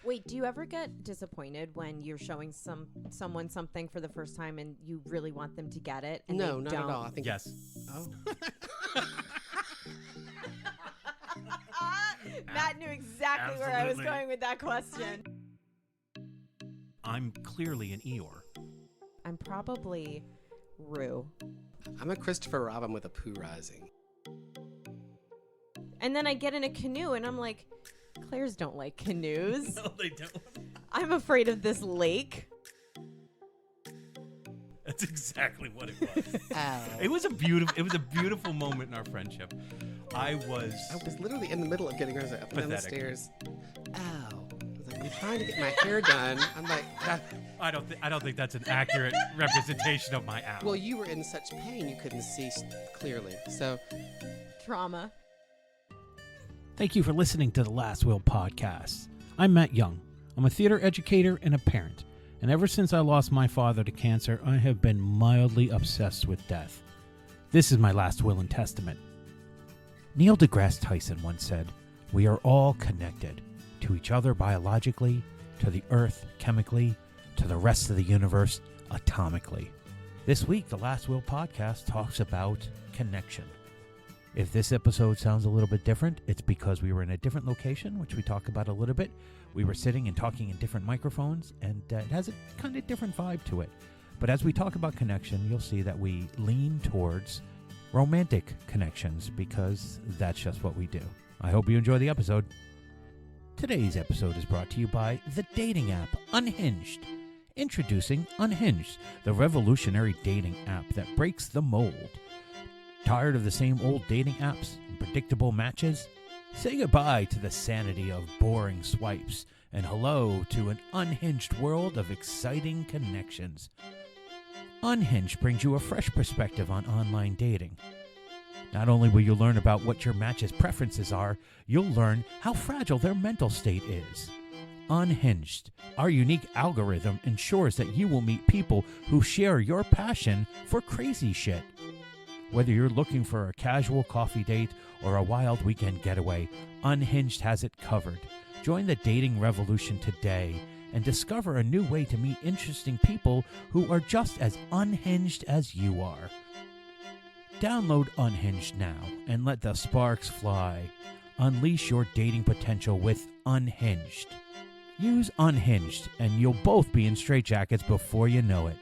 Wait, do you ever get disappointed when you're showing someone something for the first time and you really want them to get it? And No, they not don't? at all. I think Yes. Oh. Matt knew exactly where I was Absolutely. going with that question. I'm clearly an Eeyore. I'm probably Rue. I'm a Christopher Robin with a Pooh Rising. And then I get in a canoe and I'm like, Claire's don't like canoes. No, they don't. I'm afraid of this lake. That's exactly what it was. Ow. It was a beautiful moment in our friendship. I was literally in the middle of getting hers up and down the Pathetic. stairs. Ow. I was like, I'm trying to get my hair done. I'm like, ah. I don't think that's an accurate representation of my owl. Well, you were in such pain you couldn't see clearly. So, Trauma. Thank you for listening to the Last Will podcast. I'm Matt Young. I'm a theater educator and a parent. And ever since I lost my father to cancer, I have been mildly obsessed with death. This is my last will and testament. Neil deGrasse Tyson once said, "We are all connected to each other biologically, to the earth chemically, to the rest of the universe atomically." This week, the Last Will podcast talks about connection. If this episode sounds a little bit different, it's because we were in a different location, which we talk about a little bit. We were sitting and talking in different microphones, and it has a kind of different vibe to it. But as we talk about connection, you'll see that we lean towards romantic connections because that's just what we do. I hope you enjoy the episode. Today's episode is brought to you by the dating app Unhinged. Introducing Unhinged, the revolutionary dating app that breaks the mold. Tired of the same old dating apps and predictable matches? Say goodbye to the sanity of boring swipes and hello to an unhinged world of exciting connections. Unhinged brings you a fresh perspective on online dating. Not only will you learn about what your match's preferences are, you'll learn how fragile their mental state is. Unhinged, our unique algorithm ensures that you will meet people who share your passion for crazy shit. Whether you're looking for a casual coffee date or a wild weekend getaway, Unhinged has it covered. Join the dating revolution today and discover a new way to meet interesting people who are just as unhinged as you are. Download Unhinged now and let the sparks fly. Unleash your dating potential with Unhinged. Use Unhinged and you'll both be in straitjackets before you know it.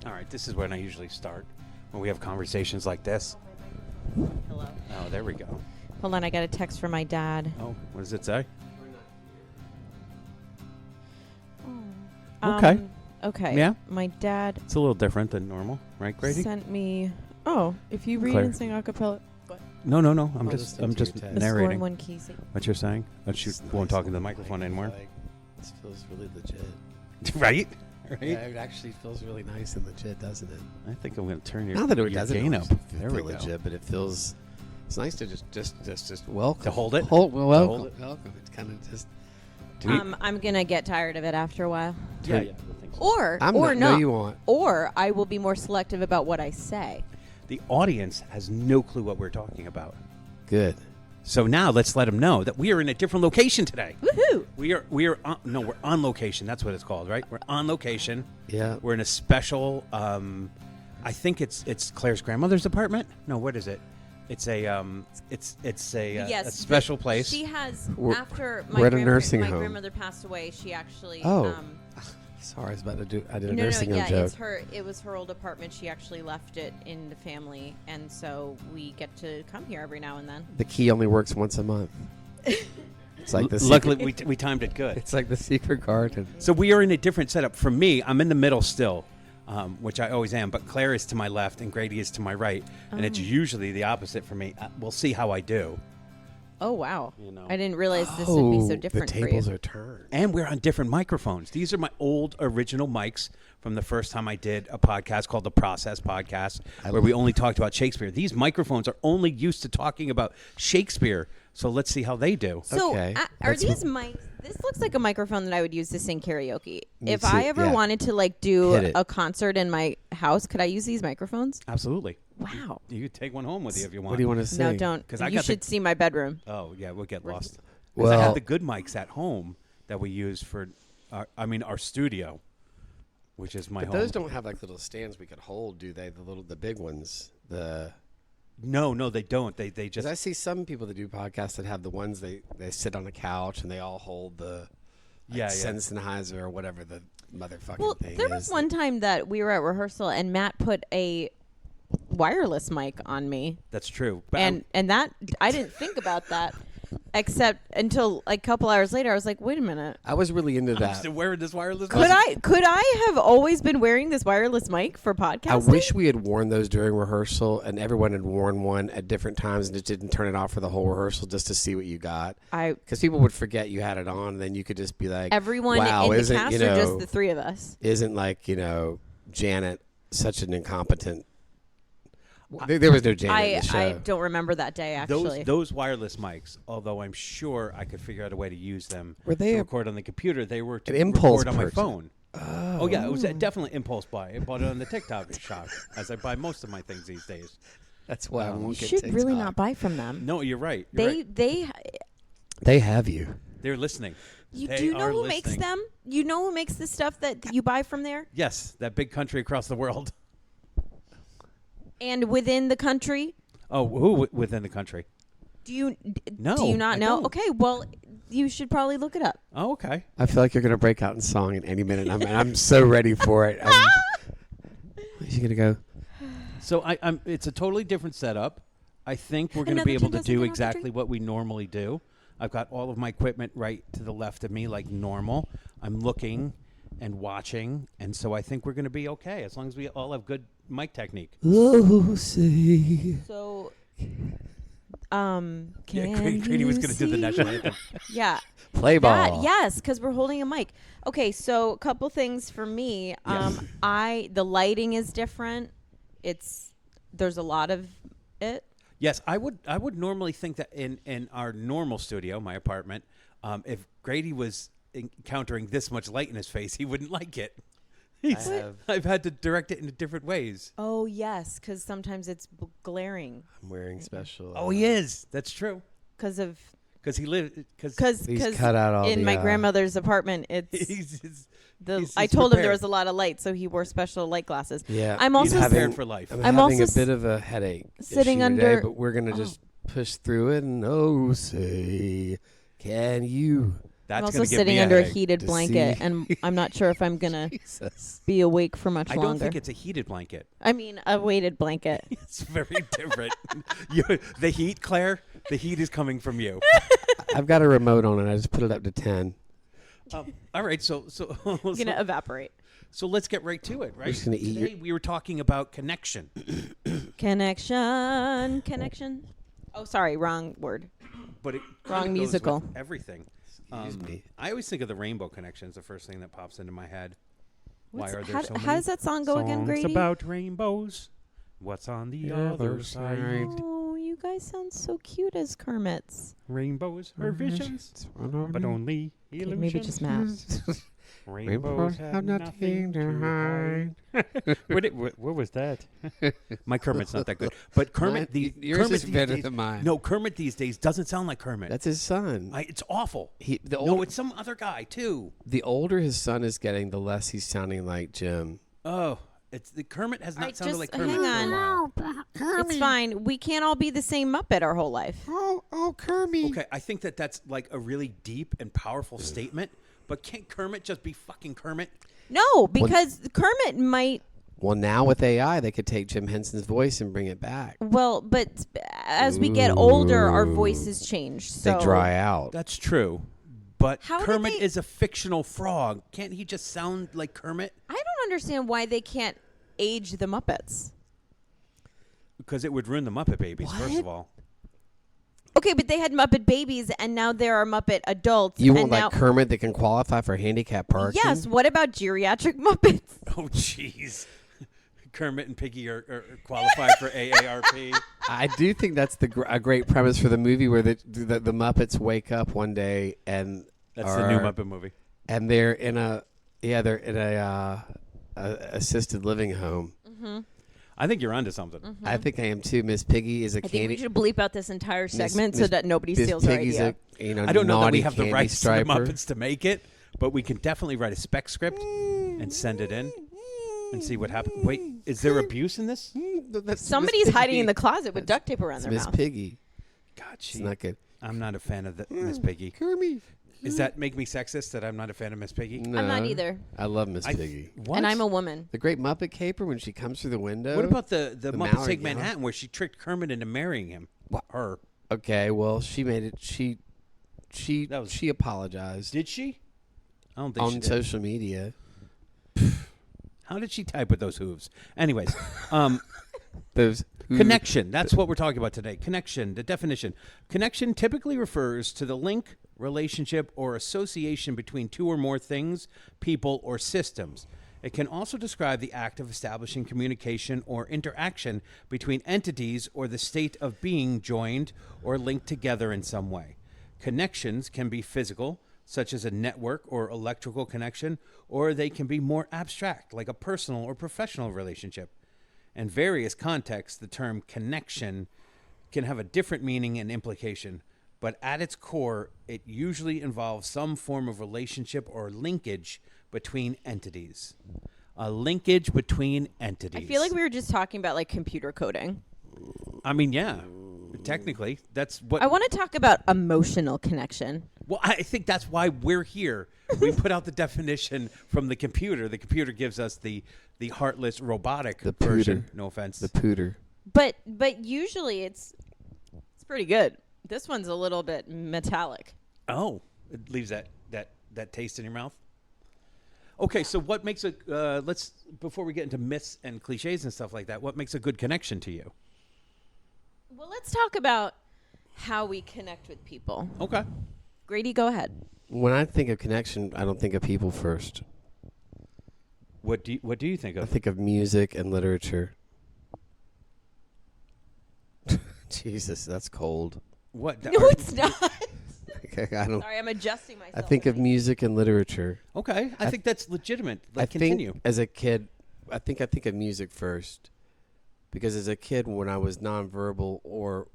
All right, this is when I usually start, when we have conversations like this. Hello. Oh, there we go. Hold on, I got a text from my dad. Oh, what does it say? Um, Okay. Okay. Yeah? My dad It's a little different than normal, right, Grady? sent me. Oh, if you read Claire. and sing a cappella. No. I'm I'll just listen to your text. The score narrating one key. what you're saying. But you It's won't nice talk into the and microphone like, anymore. This feels really legit. Right? Yeah, Right? it actually feels really nice and legit, doesn't it? I think I'm going to turn your, Not that it your doesn't gain up. always There feel we go. legit, but it feels. It's nice to just welcome. To hold it? Welcome. hold it? Welcome. It's kind of just. I'm gonna get tired of it after a while. Yeah, I think so. Or I'm or not. not. No, you won't. Or I will be more selective about what I say. The audience has no clue what we're talking about. Good. So now let's let them know that we are in a different location today. Woohoo! We're on location. That's what it's called, right? We're on location. Yeah. We're in a special. I think it's Claire's grandmother's apartment. No, what is it? It's a a special place. She has We're- after we're at a nursing my home. grandmother passed away. She actually. Oh. Sorry, I was about to do. I did a nursing home yeah, joke. it's her. It was her old apartment. She actually left it in the family, and so we get to come here every now and then. The key only works once a month. It's like the Luckily, we timed it good. It's like the secret garden. So we are in a different setup. For me, I'm in the middle still, which I always am. But Claire is to my left and Grady is to my right, and it's usually the opposite for me. We'll see how I do. Oh wow! You know. I didn't realize this would be so Oh, different the for tables you. are turned. And we're on different microphones. These are my old original mics from the first time I did a podcast called The Process Podcast, where we only talked about Shakespeare. These microphones are only used to talking about Shakespeare. So let's see how they do. So Okay. are That's these mics? This looks like a microphone that I would use to sing karaoke. Me If too, I ever yeah. wanted to like do Hit it. a concert in my house, could I use these microphones? Absolutely. Wow. You could take one home with you if you want. What do you want to say? No, don't. 'Cause I You got the- should see my bedroom. Oh yeah, we'll get lost. 'Cause I Well- have the good mics at home that we use for, our studio, which is my But home. those don't have like little stands we could hold, do they? The big ones. No, they don't. They Because just I see some people that do podcasts that have the ones they sit on a couch and they all hold the yeah. Sennheiser or whatever the motherfucking Well, thing there is. was one time that we were at rehearsal and Matt put a wireless mic on me, That's true. But and that I didn't think about that, except until like, a couple hours later. I was like, wait a minute. I was really into I'm that. still wearing this wireless. Could I have always been wearing this wireless mic for podcasting? I wish we had worn those during rehearsal and everyone had worn one at different times and just didn't turn it off for the whole rehearsal just to see what you got. Because people would forget you had it on, and then you could just be like, everyone wow, in the isn't, cast you know, or just the three of us? isn't like, Janet such an incompetent. There was no Janet in the show. I don't remember that day actually. Those wireless mics, although I'm sure I could figure out a way to use them Were they to a- record on the computer, they were to an impulse record on my purchase? phone. Oh yeah, it was definitely impulse buy. I bought it on the TikTok shop, as I buy most of my things these days. That's why I you won't get should really TikTok. not buy from them. No, you're right. You're right. They have you. They're listening. Do They you know are who makes listening. them? You know who makes the stuff that you buy from there? Yes, that big country across the world. And within the country? Oh, who within the country? Do you No, do you not I know? don't. Okay, well, you should probably look it up. Oh, okay. I feel like you're gonna break out in song in any minute. I'm so ready for it. Is you gonna go? So I'm. It's a totally different setup. I think we're going to Another be able to 10,000 do gallon exactly country? what we normally do. I've got all of my equipment right to the left of me, like normal. I'm looking and watching, and so I think we're going to be okay as long as we all have good mic technique. Oh, say. So, Yeah, can Grady was you going to do the see? national anthem. Yeah. Play ball. Yes, because we're holding a mic. Okay, so a couple things for me. Yes. The lighting is different. There's a lot of it. Yes, I would normally think that in our normal studio, my apartment, if Grady was encountering this much light in his face, he wouldn't like it. I've had to direct it in different ways. Oh yes, because sometimes it's glaring I'm wearing special. Oh, he is. That's true. because of Because he lived. because He's cut out all in the, my grandmother's apartment it's he's I told him there prepared. was a lot of light, so he wore special light glasses. Yeah. I'm He's also prepared for life. I'm I'm having also a bit of a headache. sitting issue today, under- but we're gonna just push through it. And oh, say, can you? That's I'm also gonna give sitting me under a headache. heated to blanket, see. and I'm not sure if I'm gonna Jesus. be awake for much I longer. don't think it's a heated blanket. I mean, a weighted blanket. It's very different. The heat, Claire. The heat is coming from you. I've got a remote on it. I just put it up to 10. All right, so Gonna evaporate. so let's get right to it. Right. just gonna eat Today we were talking about connection. Connection. Oh, sorry, wrong word. But it Wrong kinda goes musical. with everything. Excuse me. I always think of the Rainbow Connection as the first thing that pops into my head. Why are there how, so how many does that song go again, songs Grady? about rainbows? What's on the other side? Oh, you guys sound so cute as Kermits. Rainbows are visions, but only Okay, illusions. maybe just Matt. Rainbows have nothing to hide. What was that? My Kermit's not that good, but Kermit Yours Kermit is these better days- than mine. No, Kermit these days doesn't sound like Kermit. That's his son. It's awful. The No, it's some other guy too. the older his son is getting, the less he's sounding like Jim. Oh, it's the Kermit has not Alright, sounded just like Kermit. hang for a on. while. It's fine. We can't all be the same Muppet our whole life. Oh, Kermit. Okay, I think that's like a really deep and powerful statement. But can't Kermit just be fucking Kermit? No, because Kermit might. Well, now with AI, they could take Jim Henson's voice and bring it back. Well, but as we get older, our voices change. So They dry out. That's true. But How did Kermit they- is a fictional frog. Can't he just sound like Kermit? I don't understand why they can't age the Muppets. Because it would ruin the Muppet Babies, first What? of all. Okay, but they had Muppet babies, and now there are Muppet adults. You and want now, like Kermit that can qualify for handicap parking? Yes. What about geriatric Muppets? Oh, jeez. Kermit and Piggy are qualified for AARP. I do think that's a great premise for the movie where the Muppets wake up one day and That's the new Muppet movie. and they're in a assisted living home. I think you're onto something. Mm-hmm. I think I am too. Miss Piggy is a I think candy. we should bleep out this entire segment so Miss- that nobody Miss steals our Piggy's idea. I don't know that we naughty have the candy rights to the striper. Muppets to make it, but we can definitely write a spec script and send it in and see what happens. Wait, is there abuse in this? Somebody's hiding in the closet with duct tape around their Miss mouth. Piggy. God, It's not good. I'm not a fan of Miss Piggy. Kermit. Does that make me sexist that I'm not a fan of Miss Piggy? No, I'm not either. I love Miss Piggy. What? And I'm a woman. The Great Muppet Caper when she comes through the window. What about the Muppets Mallory Take Gallup? Manhattan where she tricked Kermit into marrying him? What? Her. Okay, well, she made it. She That was- she apologized Did she? I don't think she on did. social media. How did she type with those hooves? Anyways, Those connection. That's what we're talking about today. Connection, the definition. Connection typically refers to the link, relationship, or association between two or more things, people, or systems. It can also describe the act of establishing communication or interaction between entities or the state of being joined or linked together in some way. Connections can be physical, such as a network or electrical connection, or they can be more abstract, like a personal or professional relationship. In various contexts, the term connection can have a different meaning and implication, but at its core, it usually involves some form of relationship or linkage between entities. A linkage between entities. I feel like we were just talking about like computer coding. I mean, yeah, technically, that's what. I want to talk about emotional connection. Well, I think that's why we're here. We put out the definition from the computer. The computer gives us the heartless robotic The version. pooter. No offense. the pooter. But usually it's pretty good. This one's a little bit metallic. Oh, it leaves that taste in your mouth. Okay, so what makes a let's before we get into myths and cliches and stuff like that, what makes a good connection to you? Well, let's talk about how we connect with people. Okay. Grady, go ahead. When I think of connection, I don't think of people first. What do you think I of? think of music and literature. Jesus, that's cold. What? No, it's not. I don't. Sorry, I'm adjusting myself. I think of music and literature. Okay, I think that's legitimate. I Continue. think as a kid, I think of music first, because as a kid, when I was nonverbal or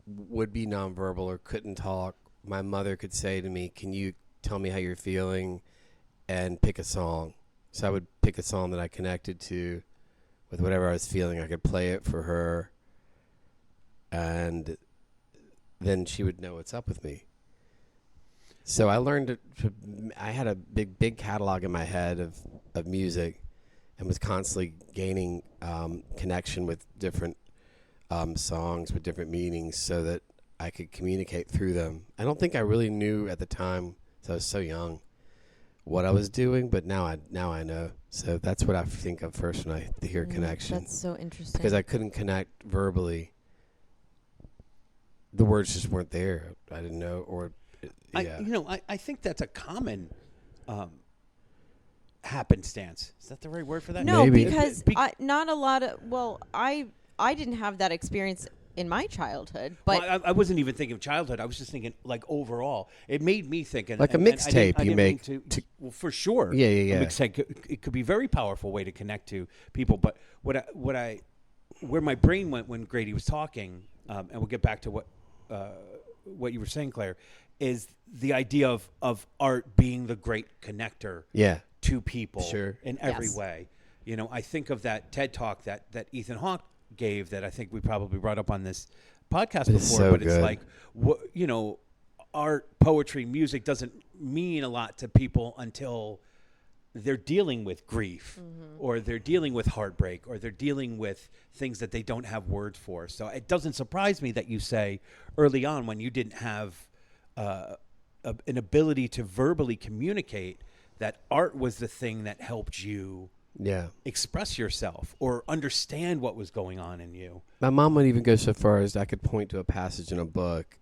would be nonverbal or couldn't talk, my mother could say to me, "Can you tell me how you're feeling?" and pick a song. So I would pick a song that I connected to with whatever I was feeling. I could play it for her, and then she would know what's up with me. So I learned I had a big catalog in my head of music, and was constantly gaining connection with different songs with different meanings so that I could communicate through them. I don't think I really knew at the time, so I was so young, what I was doing, but now I know. So that's what I think of first when I hear connection. That's so interesting. Because I couldn't connect verbally. The words just weren't there. I didn't know, or yeah. I think that's a common happenstance. Is that the right word for that? No, Maybe. because not a lot of. Well, I didn't have that experience in my childhood, but Well, I wasn't even thinking of childhood. I was just thinking like overall. It made me think. Like a mixtape I you didn't make mean to well, for sure. Yeah, yeah, yeah. A mixtape it could be a very powerful way to connect to people. But where my brain went when Grady was talking, and we'll get back to what you were saying, Claire, is the idea of art being the great connector. Yeah. To people Sure. in every Yes. way. I think of that TED Talk that Ethan Hawke gave that I think we probably brought up on this podcast It's before, so but it's good. like, art, poetry, music doesn't mean a lot to people until they're dealing with grief or they're dealing with heartbreak or they're dealing with things that they don't have words for. So it doesn't surprise me that you say early on when you didn't have an ability to verbally communicate that art was the thing that helped you Yeah. express yourself or understand what was going on in you. My mom would even go so far as I could point to a passage in a book.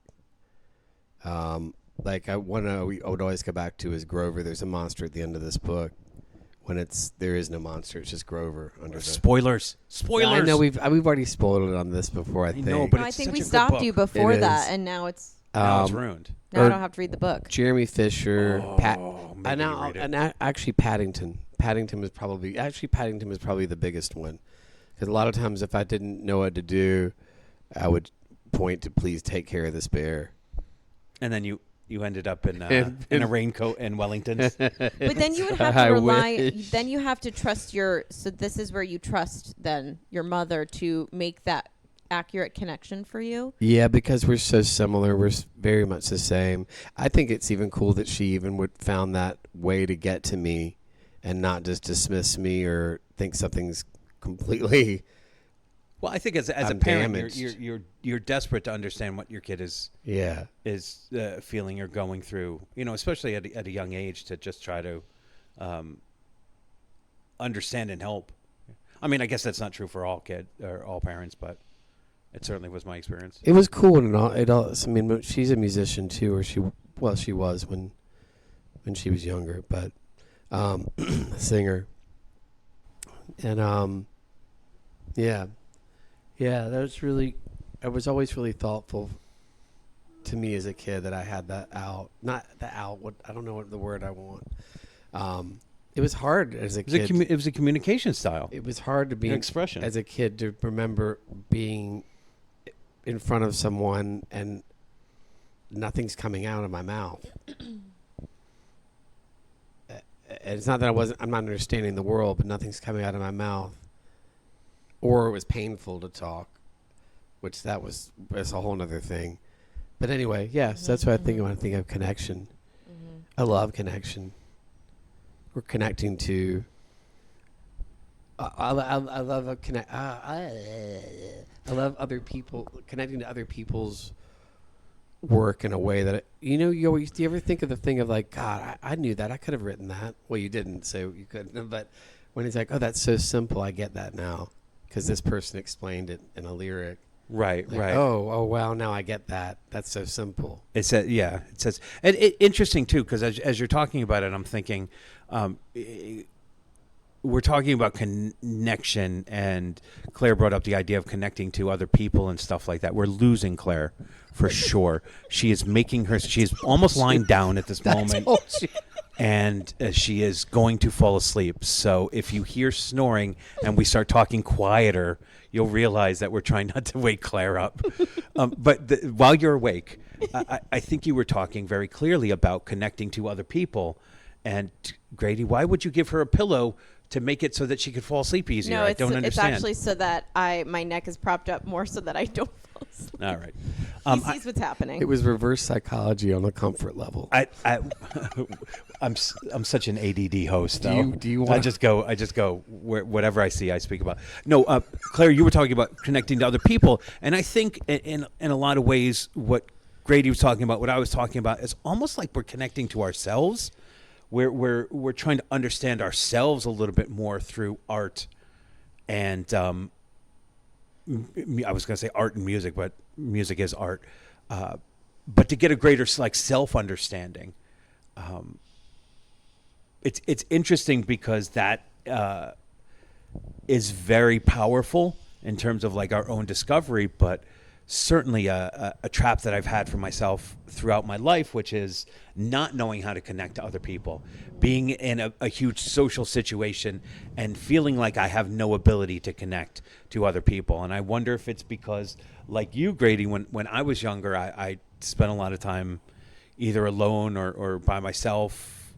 Like one I would always go back to is Grover. There's a monster at the end of this book. When there is no monster, it's just Grover under the. Spoilers. I know we've already spoiled it on this before. I think. know, but no, I it's think such we a good stopped book. you before It that, is. and now it's Now it's ruined. now Or- I don't have to read the book. Jeremy Fisher, maybe you read it. Actually Paddington. Paddington was probably the biggest one, Because a lot of times, if I didn't know what to do, I would point to please take care of this bear. And then you ended up in a raincoat and Wellingtons. But then you would have I to rely. wish. Then you have to trust your. So this is where you trust then your mother to make that accurate connection for you. Yeah, because we're so similar. We're very much the same. I think it's even cool that she even would found that way to get to me and not just dismiss me or think something's completely. Well, I think as a I'm parent, damaged. you're desperate to understand what your kid is feeling or going through. You know, especially at a young age, to just try to understand and help. I mean, I guess that's not true for all parents, but it certainly was my experience. It was cool and all. I mean, she's a musician too, or she was when she was younger, but a singer. And yeah, that was really. I was always really thoughtful to me as a kid that I had that out. Not the out. What I don't know what the word I want. It was hard as a kid. It was a communication style. It was hard to be An expression. as a kid to remember being in front of someone and nothing's coming out of my mouth. It's not that I'm not understanding the world, but nothing's coming out of my mouth. Or it was painful to talk, which that's a whole nother thing. But anyway, yes, that's what I think when I think of connection. Mm-hmm. I love connection. We're connecting to. I love a connect. I love other people, connecting to other people's work in a way that do you ever think of the thing of like, God, I knew that, I could have written that. Well, you didn't, so you couldn't. But when it's like, oh, that's so simple, I get that now because this person explained it in a lyric. Right, Like, right. Oh, wow, now I get that. That's so simple. It says, yeah. It says, and interesting too, because as you're talking about it, I'm thinking, we're talking about connection, and Claire brought up the idea of connecting to other people and stuff like that. We're losing Claire for sure. She is she is almost lying down at this moment, and she is going to fall asleep. So if you hear snoring and we start talking quieter, you'll realize that we're trying not to wake Claire up. But while you're awake, I think you were talking very clearly about connecting to other people. And Grady, why would you give her a pillow to make it so that she could fall asleep easier? No, I don't understand. It's actually so that my neck is propped up more so that I don't fall asleep. All right. He sees what's happening. It was reverse psychology on a comfort level. I'm such an ADD host, though. Do you I just go whatever I see, I speak about. No, Claire, you were talking about connecting to other people, and I think in a lot of ways, what Grady was talking about, what I was talking about, is almost like we're connecting to ourselves. We're trying to understand ourselves a little bit more through art, and I was going to say art and music, but music is art. But to get a greater self-understanding, it's interesting because that is very powerful in terms of our own discovery, but certainly a trap that I've had for myself throughout my life, which is not knowing how to connect to other people, being in a huge social situation and feeling like I have no ability to connect to other people. And I wonder if it's because, like you, Grady, when I was younger, I spent a lot of time either alone or by myself.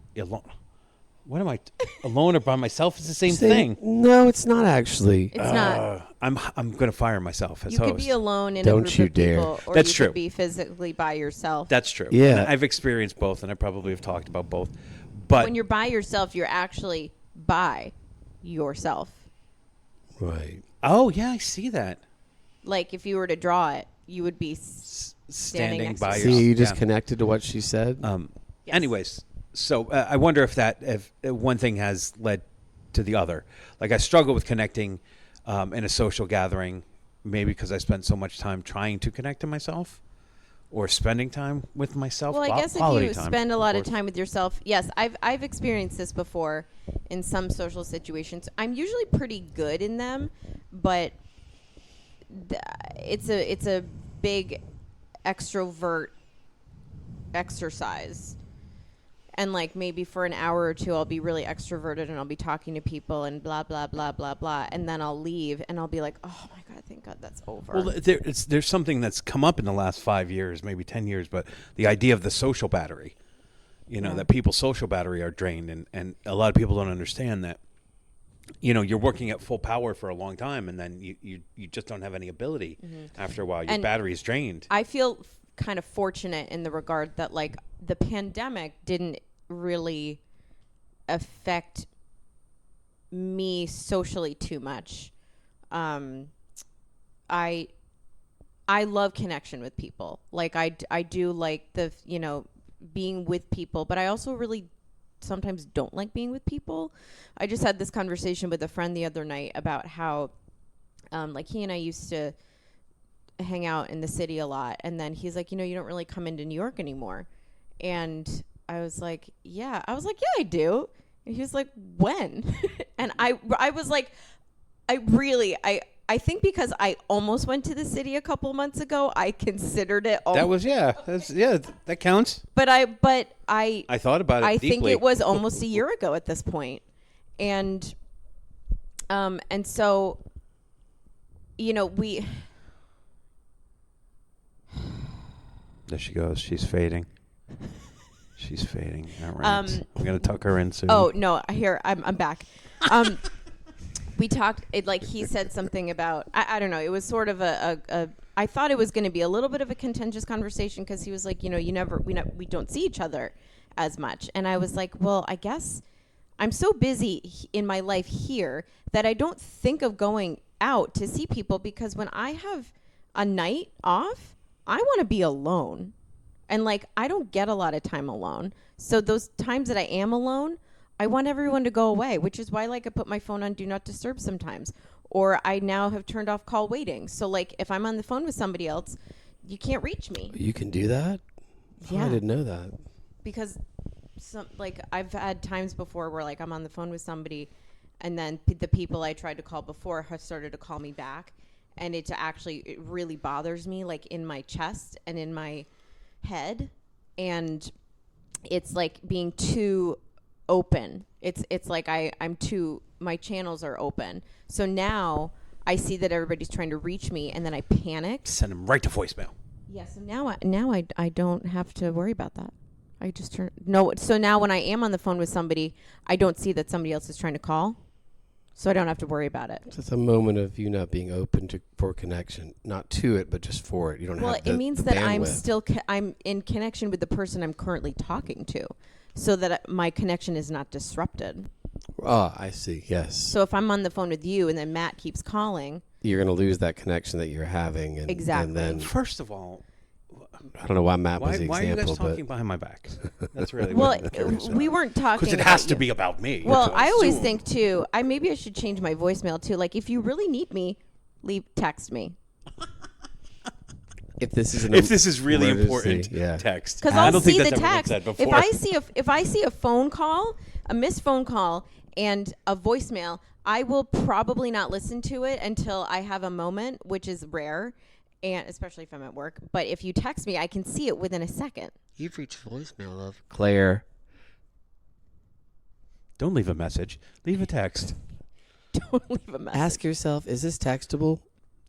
What am I? Alone or by myself is the same thing. No, it's not actually. It's not. I'm going to fire myself as You host. could be alone in Don't a group you of dare. people, or That's you true. could be physically by yourself. That's true. Yeah. And I've experienced both, and I probably have talked about both. But When you're by yourself, you're actually by yourself. Right. oh yeah, I see that. Like if you were to draw it, you would be Standing next by to yourself. See, you just Yeah. connected to what she said. Yes. Anyways, so I wonder if one thing has led to the other. Like I struggle with connecting in a social gathering, maybe because I spent so much time trying to connect to myself or spending time with myself. Well, I guess if Quality you time, spend a lot of course. time with yourself, yes, I've experienced this before in some social situations. I'm usually pretty good in them, but it's a big extrovert exercise. And like maybe for an hour or two I'll be really extroverted and I'll be talking to people and blah blah blah blah blah, and then I'll leave and I'll be like, oh my God, thank God that's over. Well, there's something that's come up in the last 5 years, maybe 10 years, but the idea of the social battery, that people's social battery are drained, and a lot of people don't understand that. You're working at full power for a long time, and then you just don't have any ability after a while. Your battery is drained. I feel kind of fortunate in the regard that like the pandemic didn't really affect me socially too much. I love connection with people. Like I do like the, being with people, but I also really sometimes don't like being with people. I just had this conversation with a friend the other night about how, like he and I used to hang out in the city a lot. And then he's like, you don't really come into New York anymore. And I was like, yeah, I do. And he was like, when? And I was like, I think because I almost went to the city a couple months ago, I considered it. That counts. But I thought about it. I deeply. think it was almost a year ago at this point, and so, we. There she goes. She's fading. She's fading. All right. I'm gonna tuck her in soon. Oh no! Here I'm back. We talked. He said something about I don't know. It was sort of a I thought it was going to be a little bit of a contentious conversation because he was like, we don't see each other as much, and I was like, well, I guess I'm so busy in my life here that I don't think of going out to see people, because when I have a night off, I want to be alone. And I don't get a lot of time alone. So those times that I am alone, I want everyone to go away, which is why I put my phone on Do Not Disturb sometimes. Or I now have turned off call waiting. So if I'm on the phone with somebody else, you can't reach me. You can do that? Yeah. Oh, I didn't know that. Because I've had times before where I'm on the phone with somebody, and then the people I tried to call before have started to call me back. And it really bothers me in my chest and in my head, and it's being too open. It's like I'm too, my channels are open. So now I see that everybody's trying to reach me, and then I panic. Send them right to voicemail. Yeah. So now I don't have to worry about that. I just turn no. So now when I am on the phone with somebody, I don't see that somebody else is trying to call. So I don't have to worry about it. So it's a moment of you not being open for connection, not to it, but just for it. You don't have the it means that I'm bandwidth. still I'm in connection with the person I'm currently talking to, so that my connection is not disrupted. Oh, I see. Yes. So if I'm on the phone with you and then Matt keeps calling, you're going to lose that connection that you're having. And, Exactly. And then, First of all, I don't know why Matt was the why are you example, guys talking behind my back? That's really well, what I'm curious we about. weren't talking. Because it about has to you. be about me. Well, I always Assume. think too. Maybe I should change my voicemail too. If you really need me, text me. if this is really emergency, important, yeah. text. Because I I'll don't think see that's the ever been text. said before. If I see a phone call, a missed phone call, and a voicemail, I will probably not listen to it until I have a moment, which is rare, and especially if I'm at work. But if you text me, I can see it within a second. You've reached voicemail of Claire. Don't leave a message. Leave a text. Don't leave a message. Ask yourself, is this textable?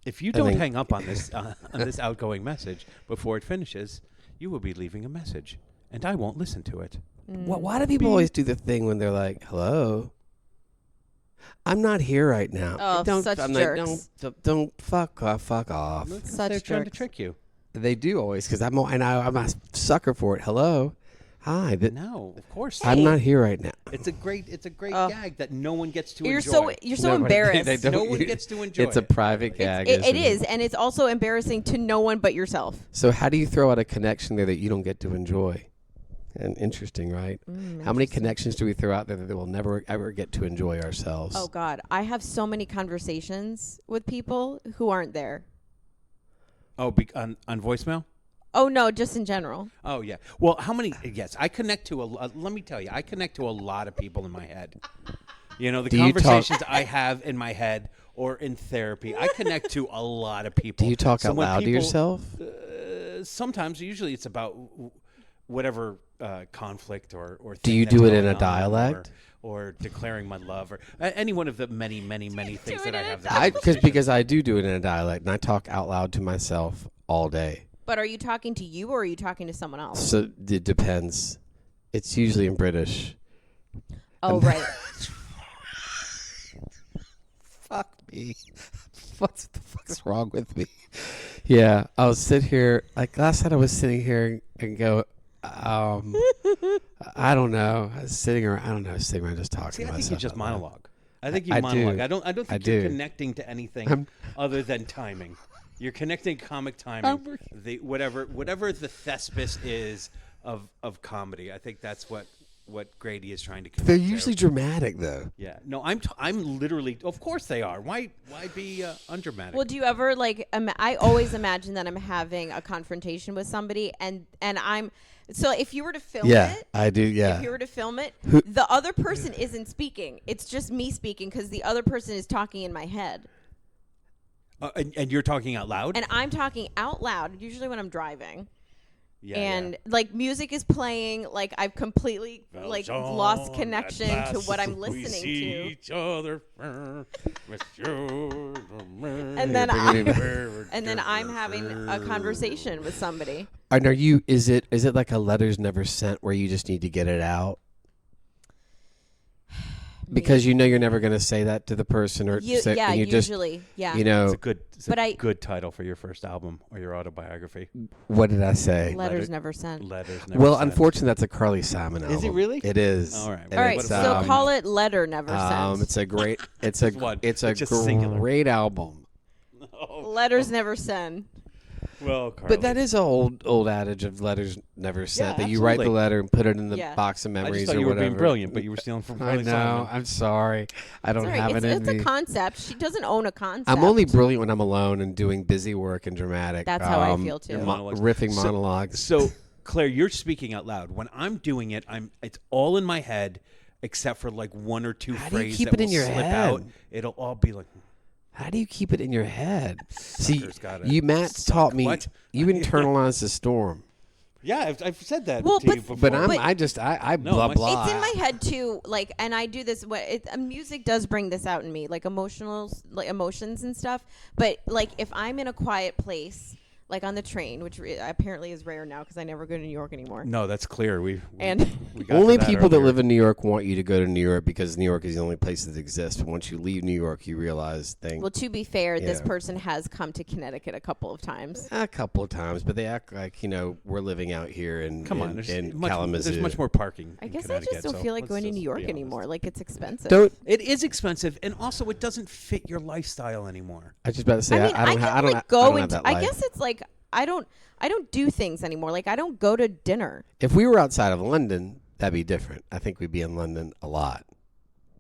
If you don't hang up on this outgoing message before it finishes, you will be leaving a message, and I won't listen to it. Why do people always do the thing when they're like, hello? I'm not here right now. Oh, such jerks. Don't fuck off. Such They're trying to jerks. trick you. They do always, because I'm a sucker for it. Hello? Hi. No, of course. I'm not here right now. It's a great gag that no one gets to You're enjoy. so embarrassed. They don't- No one gets to enjoy It's a it. private gag. It isn't is, and it's also embarrassing to no one but yourself. So how do you throw out a connection there that you don't get to enjoy? And interesting, right? How many connections do we throw out there that we'll never ever get to enjoy ourselves? Oh God, I have so many conversations with people who aren't there. Oh, on voicemail? Oh no, just in general. Oh yeah. Well, how many? Yes, I connect to let me tell you, I connect to a lot of people in my head. The Do you talk- conversations I have in my head or in therapy, I connect to a lot of people. Do you talk So out when loud to people- yourself? Sometimes, usually, it's about whatever conflict or Do thing you that's do it in going a on, dialect? or declaring my love, or any one of the many things that I have. Because I do it in a dialect, and I talk out loud to myself all day. But are you talking to you or are you talking to someone else? So it depends. It's usually in British. Oh, right. Fuck me. What the fuck's wrong with me? Yeah, I'll sit here. Like last night, I was sitting here and go, I don't know. I was sitting around. I don't know. Sitting around just talking. See, to I think myself you just out loud. monologue. I think you I monologue. do. I don't think I you're do. connecting to anything other than timing. You're connecting comic timing. The whatever the thespis is of comedy. I think that's what Grady is trying to connect. They're to. usually dramatic, though. Yeah. No, I'm literally. Of course they are. Why be undramatic? Well, do you ever like? I always imagine that I'm having a confrontation with somebody, and I'm. So if you were to film Yeah, it, I do. Yeah. if you were to film it, the other person isn't speaking. It's just me speaking because the other person is talking in my head, and you're talking out loud. and I'm talking out loud. Usually when I'm driving. Yeah, And like music is playing, like I've completely like lost connection to what I'm listening to. Each other, And then I'm having a conversation with somebody. And are you? Is it like a letters never sent where you just need to get it out? Because you know you're never going to say that to the person, or You, say, yeah, and you usually, yeah. you know, It's But a I- good title for your first album or your autobiography. what did I say? Letters never sent. Letters. Never Well, sent. unfortunately, that's a Carly Simon album. Is it really? It is. All right. And All right, it's, so call it Letter Never Sent. It's a great. It's one. It's a It's just singular. great album. Letters Never Sent. Well, Carly. But that is an old adage of letters never sent. Yeah, that you write the absolutely. letter and put it in the Yeah. box of I memories just thought or you were whatever. being brilliant, but you were stealing from I Carly know. Simon. I'm sorry. I don't It's all have right. it in It's me. a concept. She doesn't own a concept. I'm only brilliant when I'm alone and doing busy work and dramatic. That's how I feel, too. Your monologues. Riffing So- monologues. So, Claire, you're speaking out loud. When I'm doing it, it's all in my head, except for like one or two How do you phrases keep that it in will your slip head? out. It'll all be like. How do you keep it in your head? See, Sucker's gotta you Matt's taught me. What? You internalize the storm. Yeah, I've said that Well, to you but- before. But I No, blah my- blah. It's in my head too, like, and I do this. Music does bring this out in me, like emotions and stuff. But like, if I'm in a quiet place, like on the train, which apparently is rare now because I never go to New York anymore. No, that's clear. We And got Only to that people that earlier. live in New York want you to go to New York because New York is the only place that exists. But once you leave New York, you realize things. well, to be fair, this Yeah. person has come to Connecticut a couple of times. A couple of times, but they act like we're living out here in Come on, in there's Kalamazoo. much more parking. I in guess I Connecticut, just don't so feel like let's going to just New York be honest. anymore. Like it's expensive. Don't. It is expensive, and also it doesn't fit your lifestyle anymore. I was just about to say I mean, I don't. can I don't. like I go don't have into. that I life. guess it's like I don't do things anymore. Like I don't go to dinner. If we were outside of London, that'd be different. I think we'd be in London a lot.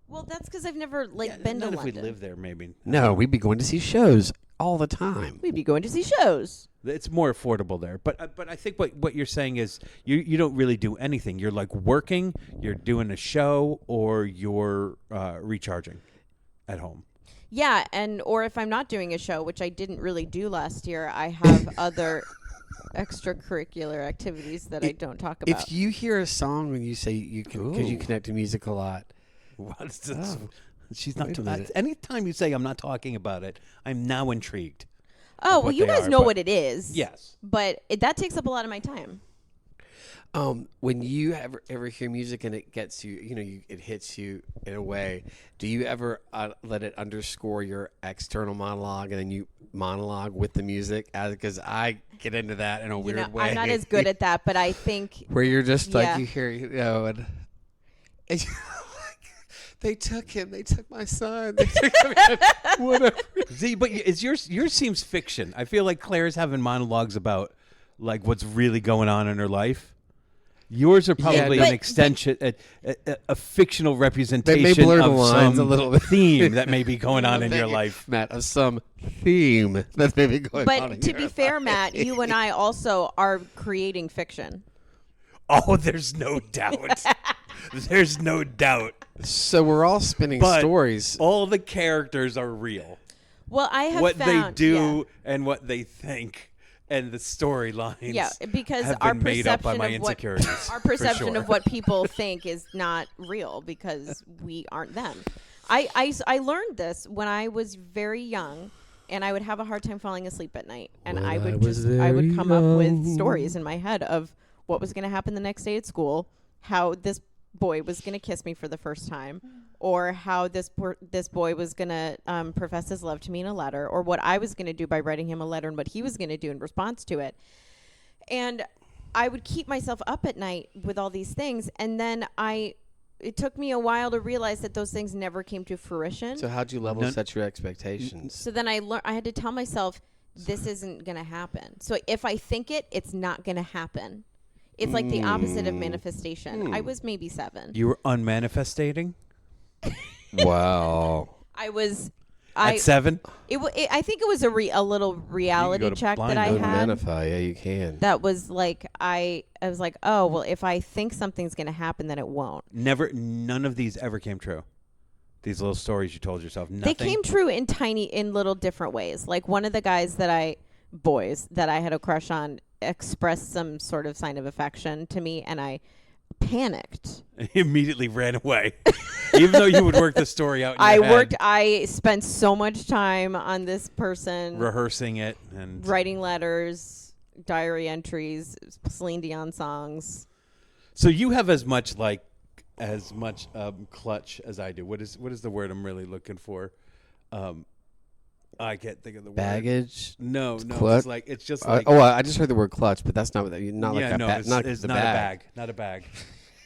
Well, that's because I've never been Not to if London. we live there, maybe. No, we'd be going to see shows all the time. We'd be going to see shows. It's more affordable there. But I think what you're saying is you don't really do anything. You're like working, you're doing a show, or you're recharging at home. Yeah, or if I'm not doing a show, which I didn't really do last year, I have other extracurricular activities that I don't talk about. If you hear a song and you say you can because you Ooh. connect to music a lot, What is this? Oh. She's not. Wait a minute. Anytime you say I'm not talking about it, I'm now intrigued. oh, well, what you they guys are, know but- what it is. Yes. But that takes up a lot of my time. when you ever hear music and it gets you, it hits you in a way. Do you ever let it underscore your external monologue and then you monologue with the music? Because I get into that in a weird way. I'm not as good at that, but I think where you're just Yeah. like you hear, and you're like, they took him. They took my son. They took him. Whatever. See, but yours seems fiction. I feel like Claire's having monologues about like what's really going on in her life. Yours are probably no. an extension, a fictional representation They may blur the of lines some a little bit. theme that may be going on in your life. Matt, of some theme that's maybe going on. But in to your be life. fair, Matt, you and I also are creating fiction. Oh, there's no doubt. There's no doubt. So we're all spinning But stories. all the characters are real. Well, I have What found they do and what they think and the storylines. Yeah, because have our been made up by perception my of what insecurities. our for perception sure. of what people think is not real because we aren't them. I learned this when I was very young, and I would have a hard time falling asleep at night, and When I I would was I would very come up with young. stories in my head of what was going to happen the next day at school, how this boy was going to kiss me for the first time, or how this boy was going to profess his love to me in a letter, or what I was going to do by writing him a letter and what he was going to do in response to it. And I would keep myself up at night with all these things, and then it took me a while to realize that those things never came to fruition. So how'd you level None- set your expectations? So then I had to tell myself, this isn't going to happen. So if I think it, it's not going to happen. It's like the opposite of manifestation. I was maybe 7. You were unmanifestating Wow. I was. at 7. I think it was a little reality to check blind that I Date. had. Manify, yeah, you can. That was like I was like, oh well, if I think something's going to happen, then it won't. None of these ever came true. These little stories you told yourself. Nothing. They came true in little different ways. Like one of the boys that I had a crush on expressed some sort of sign of affection to me, and I panicked. He immediately ran away, even though you would work the story out. In your head, I spent so much time on this person, rehearsing it and writing letters, diary entries, Celine Dion songs. So you have as much clutch as I do. What is the word I'm really looking for? I can't think of the word. Baggage. No, Clutch? it's just I just heard the word clutch, but that's not what not like that. it's Not not the a bag. bag. Not a bag.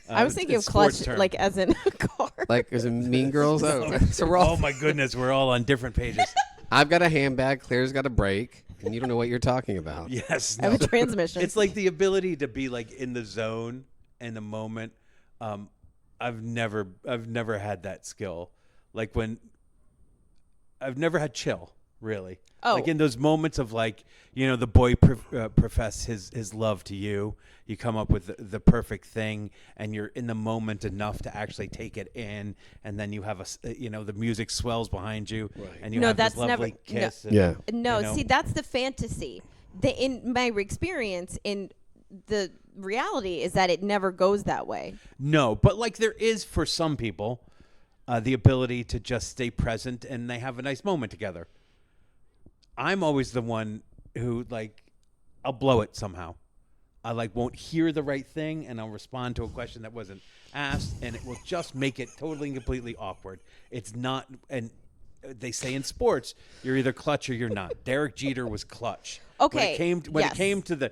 I was thinking of it's a sports clutch, term. like as in a car. Like is it Mean Girls? Oh, so we're all. Oh my goodness, we're all on different pages. I've got a handbag. Claire's got a brake, and you don't know what you're talking about. Yes, I have a transmission. It's like the ability to be like in the zone and the moment. I've never had that skill. Like when I've never had chill, really. Oh. Like in those moments of like, the boy profess his love to you. You come up with the perfect thing, and you're in the moment enough to actually take it in, and then you have the music swells behind you, and you No, have this that's lovely never- kiss. Yeah. No, see, that's the fantasy. In my experience, in the reality is that it never goes that way. No, but like there is for some people the ability to just stay present and they have a nice moment together. I'm always the one who I'll blow it somehow. I won't hear the right thing and I'll respond to a question that wasn't asked and it will just make it totally and completely awkward. It's not, and they say in sports, you're either clutch or you're not. Derek Jeter was clutch. Okay, When yes. it came to the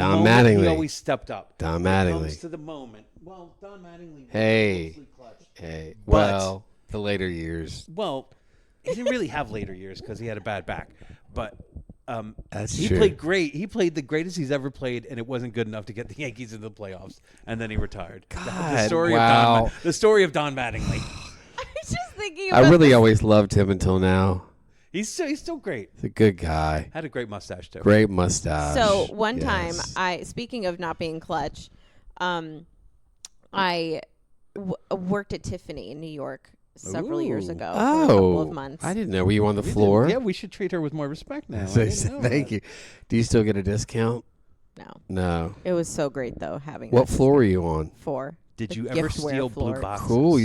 Don moment, he Mattingly. always stepped up. Don When it Mattingly. comes to the moment. Well, Don Mattingly. Hey. was mostly clutch. Hey, But- well, the later years. Well, he didn't really have later years because he had a bad back. But That's he true. played great. He played the greatest he's ever played, and it wasn't good enough to get the Yankees into the playoffs. And then he retired. the God, story wow. the story of Don Mattingly. I was just thinking I about really always loved him until now. He's still great. He's a good guy. Had a great mustache too. Great mustache. So one time, Yes. speaking of not being clutch, I worked at Tiffany in New York several years Ooh. ago for a couple of Oh, months. I didn't know. Were you on the floor? Yeah, we should treat her with more respect now. So I said, thank you. Do you still get a discount? No, No. it was so great though having. What that floor were you on? 4. Did The you ever giftware steal floor. blue boxes? Cool.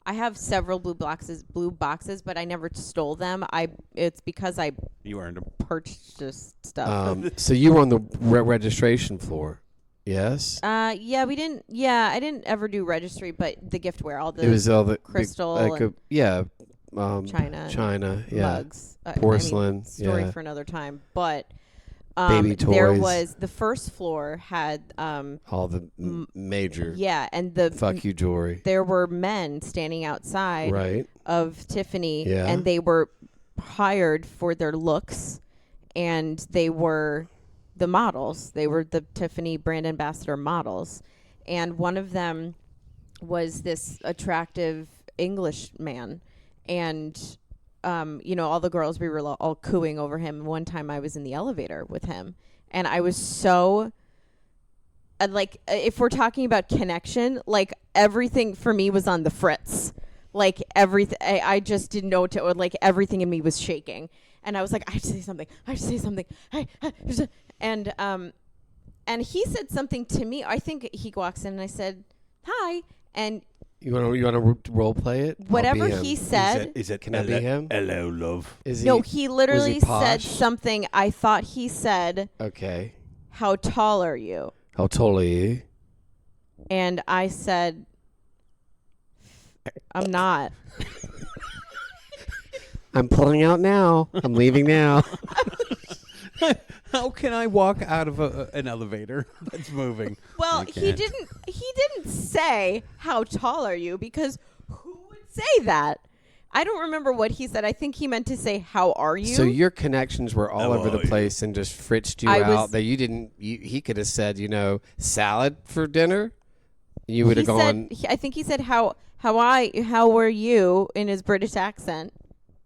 I have several blue boxes, but I never stole them. It's because I You earned them. purchased stuff. So you were on the registration floor. Yes. Yeah, we didn't. Yeah, I didn't ever do registry, but the giftware, all the It was all the crystal China. China Yeah. mugs, Porcelain, story yeah. for another time. But Baby there toys. was the first floor had All the major yeah, and the fuck you jewelry. there were men standing outside Right. of Tiffany, Yeah. and they were hired for their looks, and they were the models. They were the Tiffany brand ambassador models, and one of them was this attractive English man, and all the girls, we were all cooing over him. One time I was in the elevator with him, and I was so if we're talking about connection, like everything for me was on the fritz. Like everything, I just didn't know what to, like everything in me was shaking. And I was like, I have to say something. And he said something to me. I think he walks in and I said, hi. And You want to role play it? I'll be whatever him. he said, Is it Can I be him? Hello, love. Is no, he literally was he said posh? something. I thought he said, Okay. how tall are you? How tall are you? And I said, I'm not. I'm pulling out now. I'm leaving now. How can I walk out of an elevator that's moving? Well, I he can't. didn't say how tall are you, because who would say that? I don't remember what he said. I think he meant to say how are you? So your connections were all How over the are you? place and just fritzed you I out. was- That you didn't. He could have said, salad for dinner. You would He have gone. I think he said how were you in his British accent,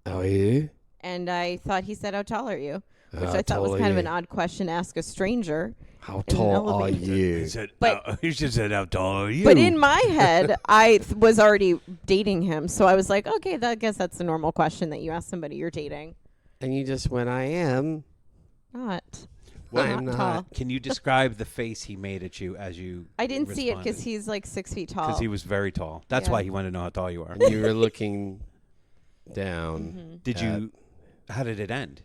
Oh, you? and I thought he said how tall are you, which How I thought tall was are kind of you? an odd question to ask a stranger. How in an tall are elevator. you? He said, But- he just said, how tall are you? But in my head, I was already dating him, so I was like, okay, I guess that's the normal question that you ask somebody you're dating. And you just went, I am. Not. Well, I'm not not. tall. Can you describe the face he made at you as you I didn't see it because he's like 6 feet tall. Because he was very tall. That's Yeah. why he wanted to know how tall you are. And you were looking down. Did you? How did it end?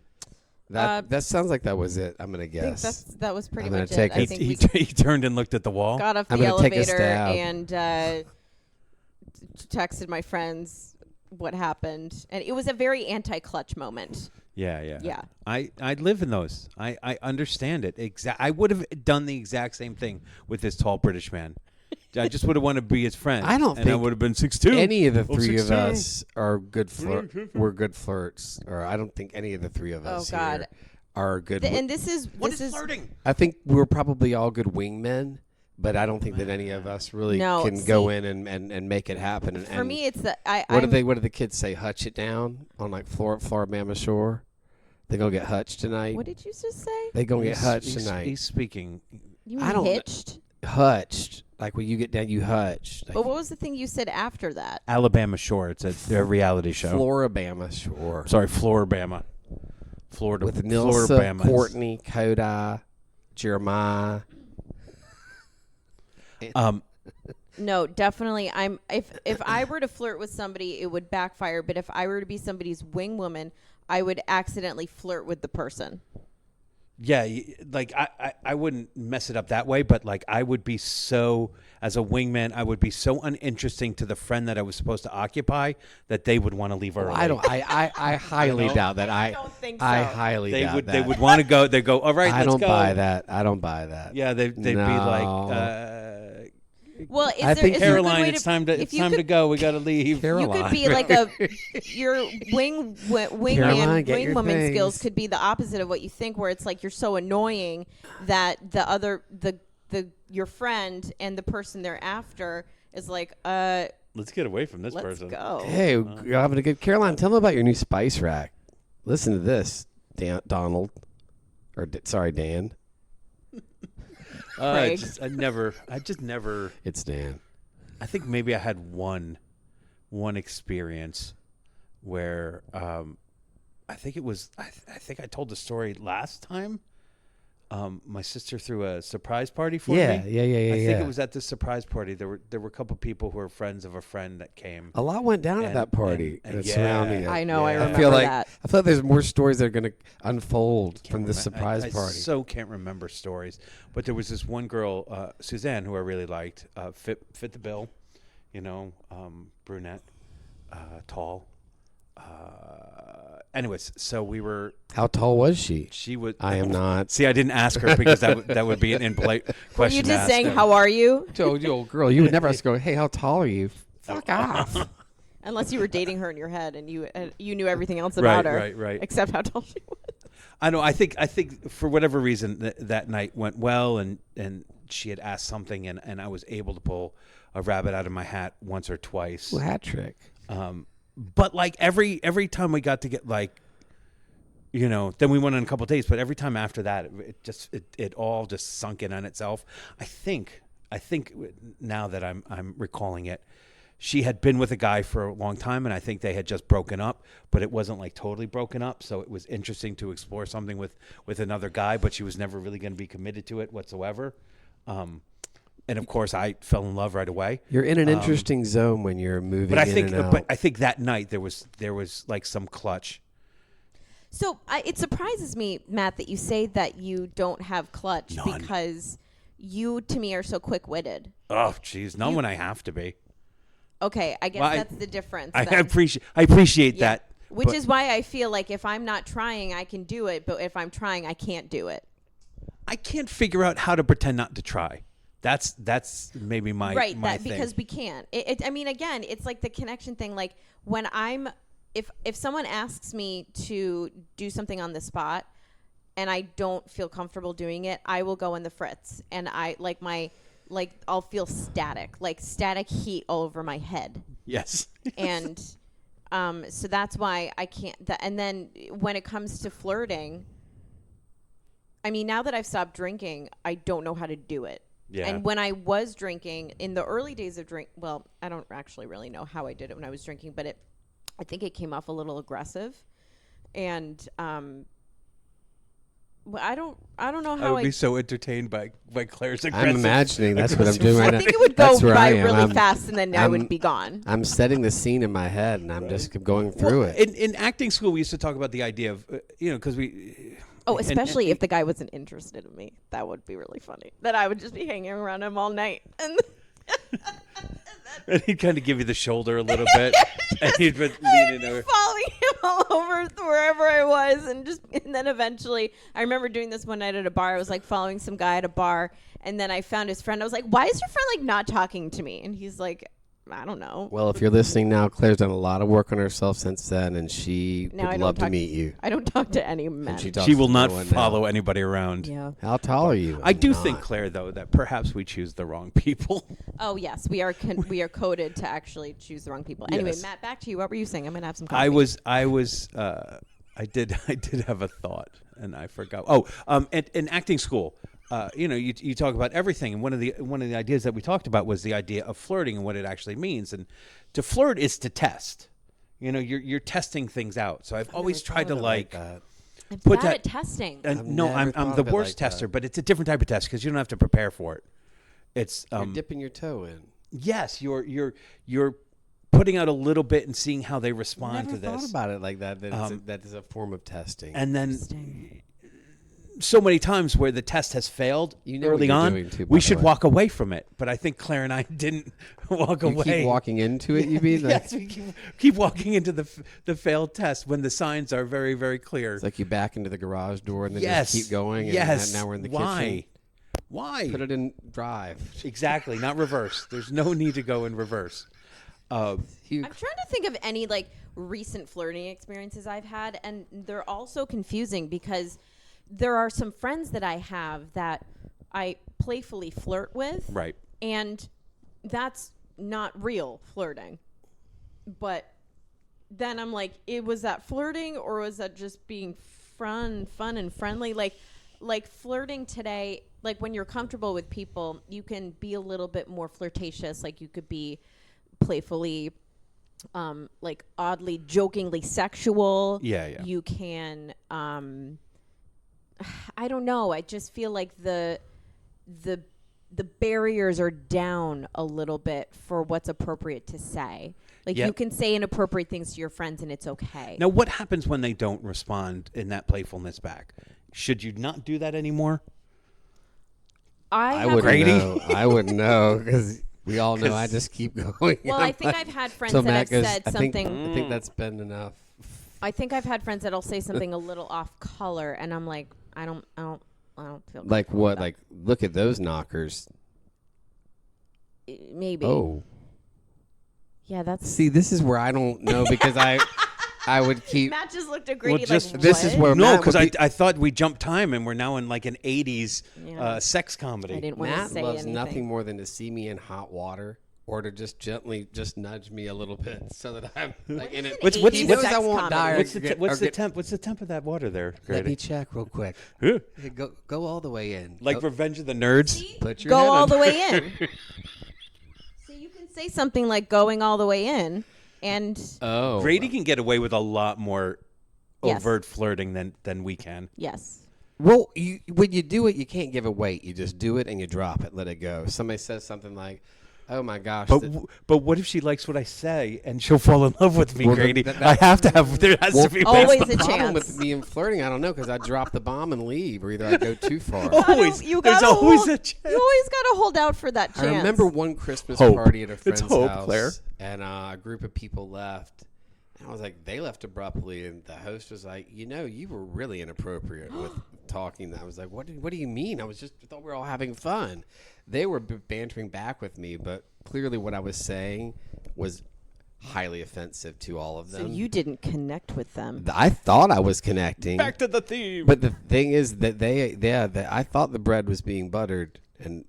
That sounds like that was it. I'm gonna I think guess. that was pretty I'm gonna much take it. I it. think He, we he turned and looked at the wall. got off I'm the gonna take a elevator stab. and texted my friends what happened, and it was a very anti-clutch moment. Yeah. Yeah. I live in those. I understand it. I would have done the exact same thing with this tall British man. I just would have wanted to be his friend. I don't and I think would have been 6'2". Any of the Oh, three of 6'2". us are good We're good flirts. Or I don't think any of the three of us God. here are good. And this is What this is is flirting? I think we're probably all good wingmen, but I don't think that any of us really No, can go see- in and make it happen. And, for me. It's the what do the kids say? Hutch it down on like Floribama Shore. They gonna get hutched tonight. What did you just say? They gonna get hutched He's tonight. speaking. You I mean don't- hitched? Hutched, like when you get down, you hutched. Like But what was the thing you said after that? Alabama Shore. It's a reality show. Floribama Shore. Sorry, Floribama. Florida. With Nilsa, Floribama. Courtney, Koda, Jeremiah. No, definitely. If I were to flirt with somebody, it would backfire. But if I were to be somebody's wing woman, I would accidentally flirt with the person. Yeah, like I wouldn't mess it up that way, but like I would be so, as a wingman, I would be so uninteresting to the friend that I was supposed to occupy that they would want to leave early. I highly doubt that. I don't think I so. highly They doubt would that. they would want to go. They go, all right, I let's don't go. buy that. I don't buy that. Yeah, they'd be No. like, Well, I think is there a good Caroline, way it's time to if it's you time to could- go. We got to leave. You Caroline. could be like your wingman Caroline, get your wingwoman skills things. could be the opposite of what you think, where it's like you're so annoying that your friend and the person they're after is like, Let's get away from this let's person. go. Hey, you're having a good. Caroline, tell them about your new spice rack. Listen to this, Donald, or sorry, Dan. Craig. I just never. It's Dan. I think maybe I had one experience where I think it was I think I told the story last time. My sister threw a surprise party for me. Yeah. I yeah. think it was at this surprise party. There were a couple people who were friends of a friend that came. A lot went down at And- that party and that's surrounding it. I know. I Yeah. remember I feel like that. I feel like there's more stories that are going to unfold from this I surprise party. so can't remember stories, but there was this one girl, Suzanne, who I really liked. Fit the bill, brunette, tall. Anyways, so we were. How tall was she? She was. I am not. See, I didn't ask her because that would be an impolite question. Were you to just ask saying, her. "How are you"? Told you, old girl. You would never ask her, hey, how tall are you? Fuck off. Unless you were dating her in your head and you knew everything else about her, Right. except how tall she was. I know. I think for whatever reason that night went well, and she had asked something, and I was able to pull a rabbit out of my hat once or twice. Ooh, hat trick. But like every time we got to get like, then we went on a couple of dates. But every time after that, it all just sunk in on itself. I think now that I'm recalling it, she had been with a guy for a long time, and I think they had just broken up, but it wasn't like totally broken up. So it was interesting to explore something with another guy, but she was never really going to be committed to it whatsoever. And of course, I fell in love right away. You're in an interesting zone when you're moving. But I I think that night there was like some clutch. So it surprises me, Matt, that you say that you don't have clutch None. because you, to me, are so quick-witted. Oh, geez, not when I have to be. Okay, I guess Well, that's the difference. I then. appreciate Yeah. that. Which but is why I feel like if I'm not trying, I can do it. But if I'm trying, I can't do it. I can't figure out how to pretend not to try. That's maybe my Right, my that thing. because we can't. I mean, again, it's like the connection thing. Like when if someone asks me to do something on the spot and I don't feel comfortable doing it, I will go in the fritz, and I'll feel static heat all over my head. Yes. And so that's why I can't. And then when it comes to flirting, I mean, now that I've stopped drinking, I don't know how to do it. Yeah. And when I was drinking, in the early days of well, I don't actually really know how I did it when I was drinking, but I think it came off a little aggressive, and well, I don't know I how would be so entertained by Claire's I'm aggressive. imagining that's what I'm doing right I now. think it would That's go where by I am. really I'm- fast, and then I would I'm- be gone. I'm setting the scene in my head, and I'm just going through it. In acting school, we used to talk about the idea of because we. Oh, and- especially if the guy wasn't interested in me. That would be really funny. That I would just be hanging around him all night. And And he'd kind of give you the shoulder a little bit, and he'd be I'd leaning be over. following him all over wherever I was, and then eventually, I remember doing this one night at a bar. I was like following some guy at a bar, and then I found his friend. I was like, "Why is your friend like not talking to me?" And he's like, "I don't know." Well, if you're listening now, Claire's done a lot of work on herself since then, and she Now I would don't love to talk- meet you. I don't talk to any men. And she talks She will to not no one now. follow anybody around. Yeah. How tall are you? I do I'm think, not. Claire, though, that perhaps we choose the wrong people. Oh yes, we are coded to actually choose the wrong people. Anyway, Yes. Matt, back to you. What were you saying? I'm gonna have some coffee. I did have a thought, and I forgot. Oh, in acting school, you talk about everything, and one of the ideas that we talked about was the idea of flirting and what it actually means. And to flirt is to test. You're testing things out. So I've always tried to that. I'm put bad that- at testing. I've no, never I'm thought the of it worst like that. tester, but it's a different type of test because you don't have to prepare for it. It's You're dipping your toe in. yes, you're putting out a little bit and seeing how they respond Never to this. thought about it like that. That is a form of testing. And then Interesting. so many times where the test has failed You know what early you're on, doing too, by we the should way. walk away from it. But I think Claire and I didn't walk you away. keep walking into it. You mean? Like, Yes, we keep walking into the failed test when the signs are very, very clear. it's like you back into the garage door and then yes, just keep going. And yes. now we're in the Why? kitchen. Why? Put it in drive. Exactly, not reverse. There's no need to go in reverse. You, I'm trying to think of any like recent flirting experiences I've had, and they're all so confusing because there are some friends that I have that I playfully flirt with, Right. and that's not real flirting. But then I'm like, was that flirting or was that just being fun and friendly? Like flirting today, like when you're comfortable with people, you can be a little bit more flirtatious. Like you could be playfully, like oddly, jokingly sexual. Yeah. You can, I don't know. I just feel like the barriers are down a little bit for what's appropriate to say. Like Yep. you can say inappropriate things to your friends and it's okay. Now, what happens when they don't respond in that playfulness back? Should you not do that anymore? I have- wouldn't know. I wouldn't know because we all know I just keep going. Well, I think I've had friends So that Matt have goes, said I think, something. I think that's been enough. I think I've had friends that'll say something a little off color, and I'm like, I don't feel Like comfortable what? with that. Like look at those knockers. Maybe. Oh, Yeah, that's. see, this is where I don't know because I would keep. Matt just looked at Grady just- like, this is what? where No, Matt because would be- I thought we jumped time and we're now in like an 80s Yeah. sex comedy. I didn't want to Matt say loves anything. nothing more than to see me in hot water or to just gently just nudge me a little bit so that I'm like in it. What's- He what's- knows I sex won't comedy? die. Or What's the get- what's or the get- temp? What's the temp of that water there, Let me Grady? check real quick. Huh? Hey, go all the way in. Like Go, Revenge of the Nerds? See? put your Go head all on- the way in. So you can say something like going all the way in, and Oh, Grady can get away with a lot more Yes. overt flirting than we can. yes. Well, when you do it, you can't give a weight. You just do it and you drop it, let it go. Somebody says something like, "Oh my gosh," But what if she likes what I say and she'll fall in love with me, Well, Grady? that- I have to have. There has to be Always that's the a problem chance. with me and flirting. I don't know because I drop the bomb and leave, or either I go too far. always. You There's gotta always hold- a chance. You always got to hold out for that chance. I remember one Christmas Hope. party at a It's friend's hope, house, Claire. and a group of people left. And I was like, they left abruptly, and the host was like, you were really inappropriate with talking. I was like, what do you mean? I thought we were all having fun. They were bantering back with me, but clearly what I was saying was highly offensive to all of So them. you didn't connect with them. I thought I was connecting. Back to the theme. But the thing is that I thought the bread was being buttered, and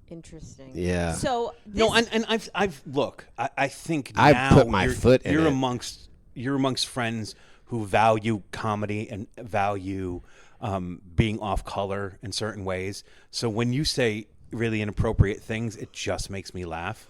Interesting. yeah. So No, this- and I've look. I think I now put my you're- foot in you're it. you're amongst friends who value comedy and value being off color in certain ways. So when you say really inappropriate things, it just makes me laugh.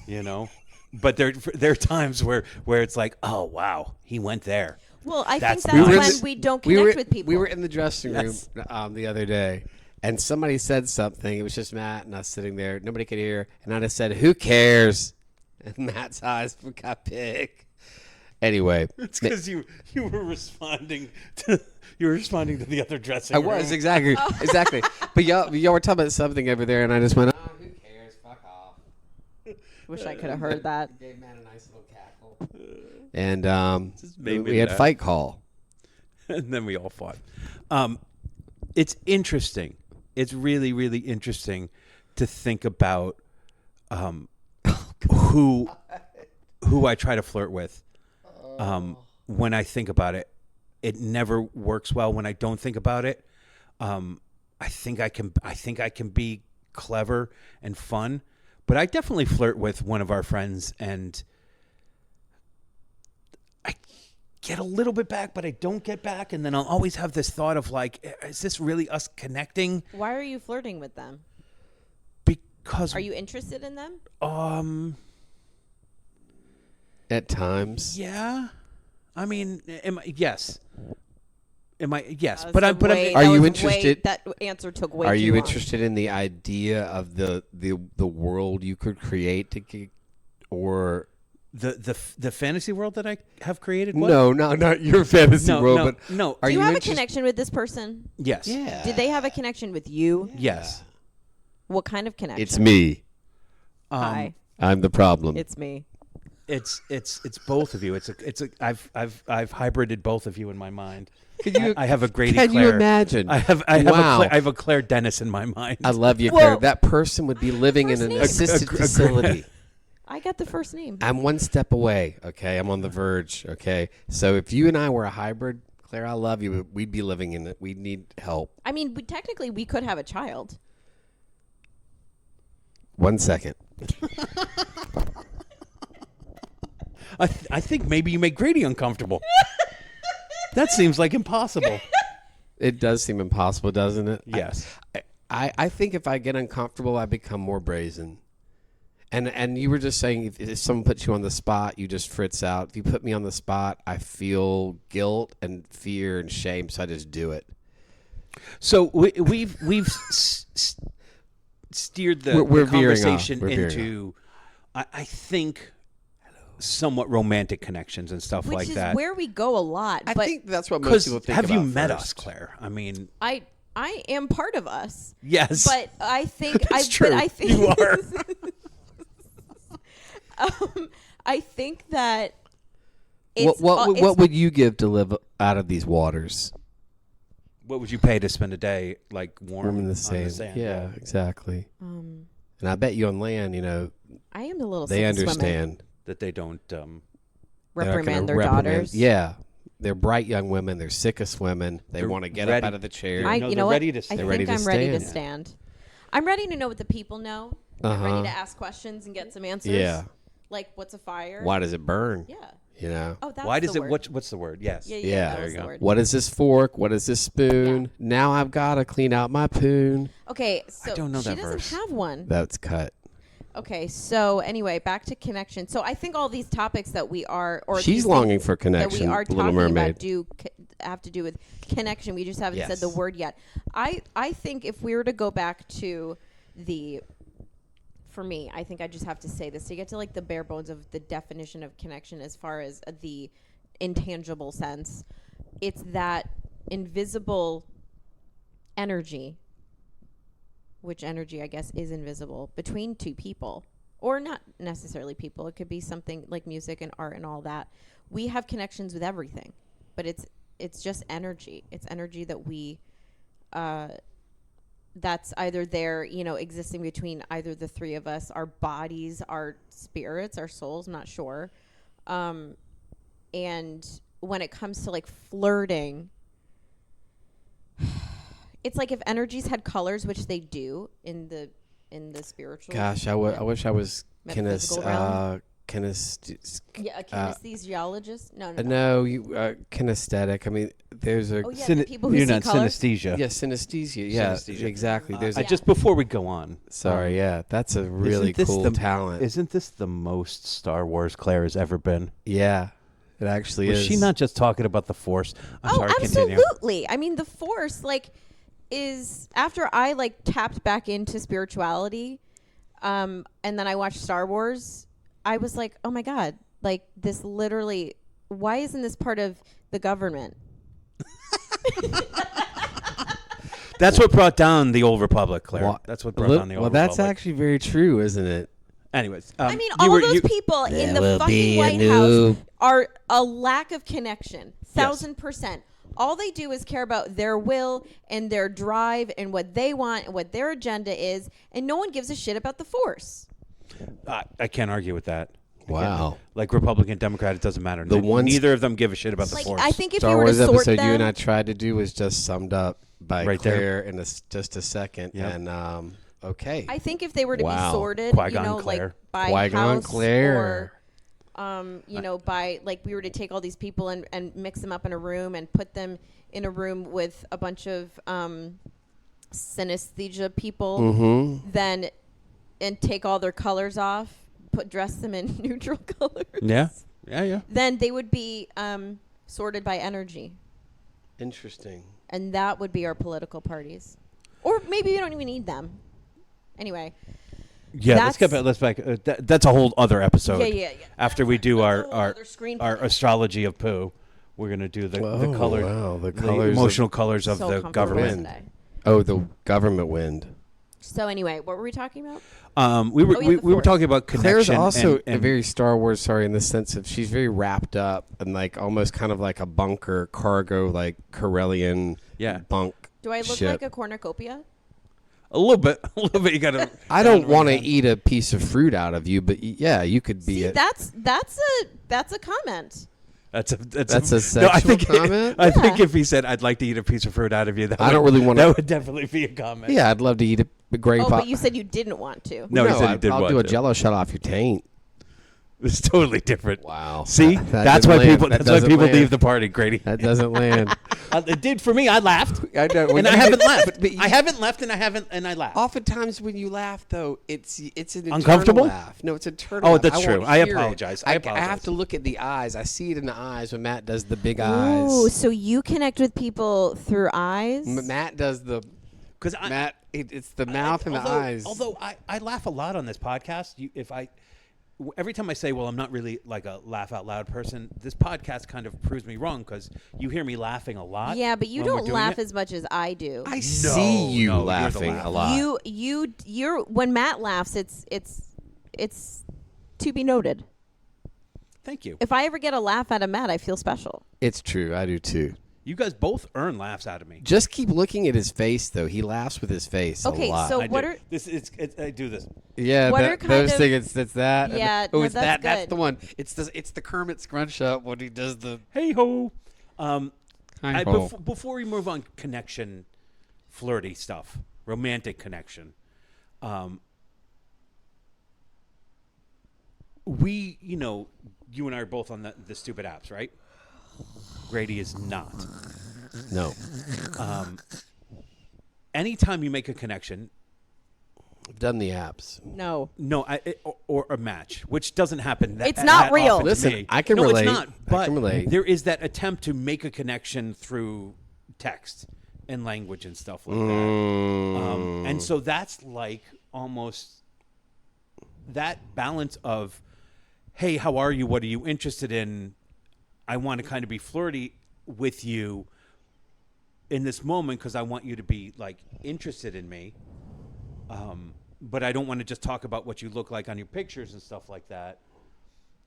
You know. But there are times where it's like, oh wow, he went there. well, I That's think that's nice. when we don't connect with people. We were in the dressing room Yes. the other day, and somebody said something. It was just Matt and us sitting there. Nobody could hear. And I just said, "Who cares?" And Matt's eyes got big. Anyway, It's because you were responding to the other dressing I room. was exactly. But y'all were talking about something over there, and I just went, "Oh, who cares? Fuck off." Wish I could have heard that. Gave Matt a nice little cackle. And made me we had laugh. fight call. And then we all fought. It's interesting. It's really, really interesting to think about who I try to flirt with. When I think about it, it never works well. When I don't think about it, I think I can be clever and fun. But I definitely flirt with one of our friends, and I get a little bit back, but I don't get back. And then I'll always have this thought of like, is this really us connecting? Why are you flirting with them? Because Are you interested in them? At times. yeah, I mean, yes. Yes, That but was I'm. But way- I'm. Are that you was interested- That answer took way Are too you long. interested in the idea of the world you could create or The fantasy world that I have created. What? no, not your fantasy No, world, no, but no. are Do you have a interested? connection with this person? Yes. Yeah. Did they have a connection with you? Yes. What kind of connection? It's me. Hi, I'm the problem. it's me. It's both of you. I've hybrided both of you in my mind. Can you- I have a Grady Can Claire. you imagine? I have Wow. I have a Claire Dennis in my mind. I love you, Well- Claire. That person would be living in First an name. assisted facility. I got the first name. I'm one step away. Okay, I'm on the verge. Okay, so if you and I were a hybrid, Claire, I love you. But we'd be living in it. We'd need help. I mean, technically, we could have a child. 1 second. I think maybe you make Grady uncomfortable. That seems like impossible. It does seem impossible, doesn't it? Yes. I think if I get uncomfortable, I become more brazen. And you were just saying if someone puts you on the spot, you just fritz out. If you put me on the spot, I feel guilt and fear and shame, so I just do it. So we've steered the, We're the veering off. conversation We're veering into, I think, somewhat romantic connections and stuff Which like is that. where we go a lot. I but think that's what most Because people think have you about met first. us, Claire? I mean, I am part of us. yes. But I think That's true. But I think You are. I think that it's What would you give to live out of these waters? What would you pay to spend a day like warm Warm in on the sand. sand? Yeah, exactly. And I bet you on land, I am a little they sick of swimming. understand. That they don't. They're not Reprimand gonna their reprimand- daughters. Yeah. They're bright young women. They're sick of swimming. They They're want to get ready. up out of the chair. I- You they're know what? ready to I stand. They're think ready to I'm ready to stand. stand. I'm ready to know what the people know. I'm ready Uh-huh. to ask questions and get some answers. Yeah. Like, what's a fire? Why does it burn? Yeah. Oh, that's Why the does it? word. What's the word? Yes. Yeah, Yeah. that There was you the go. word. What is this fork? What is this spoon? Now I've got to clean out my poon. Okay, so don't know she that doesn't verse. have one. That's cut. Okay, so anyway, back to connection. So I think all these topics that we are, or She's these longing things for that connection. we are Little talking Mermaid. about have to do with connection. We just haven't said Yes. the word yet. I think if we were to go back to for me, I think I just have to say this to get to like the bare bones of the definition of connection as far as the intangible sense. It's that invisible energy, which energy I guess is invisible, between two people, or not necessarily people. It could be something like music and art and all that. We have connections with everything, but it's just energy. It's energy that we that's either there, existing between either the three of us, our bodies, our spirits, our souls, I'm not sure. And when it comes to like flirting, it's like if energies had colors, which they do in the spiritual. Gosh, I wish I was Metaphysical realm? Yeah, a kinesthesiologist? No. No, kinesthetic. I mean, there's a Oh, yeah, the people who see colors. synesthesia. yeah, synesthesia. Yeah, Synesthesia. exactly. There's Yeah. Just before we go on, sorry, yeah, that's a really isn't this cool the- talent. Isn't this the most Star Wars Claire has ever been? Yeah, it actually Was is. she not just talking about the Force? I'm sorry, continue. Absolutely. I mean, the Force, is after I tapped back into spirituality, and then I watched Star Wars. I was like, oh my God, this literally. Why isn't this part of the government? That's what brought down the old Republic, Claire. Well, That's what brought down the old well, that's Republic. actually very true, isn't it? Anyways, I mean, all those people in There the will fucking be a White new- House are a lack of connection. 1,000%. All they do is care about their will and their drive and what they want and what their agenda is, and no one gives a shit about the Force. I can't argue with that. Wow. Like Republican, Democrat, it doesn't matter. The ones- Neither of them give a shit about the Force. I think if Star you were to Wars sort episode them, you and I tried to do was just summed up by Right there. Claire in just a second. Yep. And okay. I think if they were to Wow. be sorted, Qui-Gon Claire. by Qui-Gon house Claire. or by we were to take all these people and mix them up in a room and put them in a room with a bunch of synesthesia people, Mm-hmm. then and take all their colors off, dress them in neutral colors. Yeah. Then they would be sorted by energy, Interesting. and that would be our political parties, or maybe we don't even need them. Anyway. Yeah, let's get That's- back. Let's back. That's a whole other episode. Yeah. After we do That's a our whole our other screenplay. our astrology of poo, we're gonna do the color, Wow, the the colors. emotional colors of So the comfortable government. today. The government wind. So anyway, what were we talking about? We were Oh, yeah, we the were Force. talking about connection. Claire's also and a very Star Wars, in the sense of she's very wrapped up and almost kind of like a bunker cargo, Corellian Yeah. bunk. Do I look ship. like a cornucopia? a little bit. You got to. I don't want to eat a piece of fruit out of you, but yeah, you could be See, it. that's a comment. That's a sexual I think, comment? I think if he said, "I'd like to eat a piece of fruit out of you," that I don't really wanna- That would definitely be a comment. Yeah, I'd love to eat a grape. Oh, but you said you didn't want to. No, he said he did I'll want do a to. Jello shot off your taint. It's totally different. Wow. See, That that's didn't why land. people. That That's why doesn't people land. leave the party, Grady. That doesn't land. It did for me. I laughed, I know, when and I you- haven't left. but you- I haven't left, and I laughed. Oftentimes when you laugh, though, it's an internal Uncomfortable? laugh. No, it's internal. Oh, laugh. that's I true. won't I hear it. apologize. I I apologize. have to look at the eyes. I see it in the eyes when Matt does the big eyes. Ooh, so you connect with people through eyes? Matt does the Because it's the mouth and the eyes. Although I laugh a lot on this podcast. Every time I say, well, I'm not really like a laugh out loud person, this podcast kind of proves me wrong because you hear me laughing a lot. Yeah, but you when we're don't doing laugh it. as much as I do. I see you no, you're the laughing laugh. a lot. You're when Matt laughs, it's to be noted. Thank you. If I ever get a laugh out of Matt, I feel special. It's true. I do too. You guys both earn laughs out of me. Just keep looking at his face, though. He laughs with his face Okay, a lot. so I what do. are I do this. Yeah, What are kind those of- things. It's that. and- Yeah, oh, no, it's that's that. That's good. the one. It's the Kermit scrunch up when he does the. Hey ho. Hi-ho. Before we move on, connection, flirty stuff, romantic connection. You and I are both on the stupid apps, right? Grady is not. No. Anytime you make a connection, I've done the apps. No. No, or a match, which doesn't happen. It's not real. often to Listen, me. I can no, relate. It's not, I but can relate. there is that attempt to make a connection through text and language and stuff like that. And so that's like almost that balance of, hey, how are you? What are you interested in? I want to kind of be flirty with you in this moment because I want you to be like interested in me. But I don't want to just talk about what you look like on your pictures and stuff like that.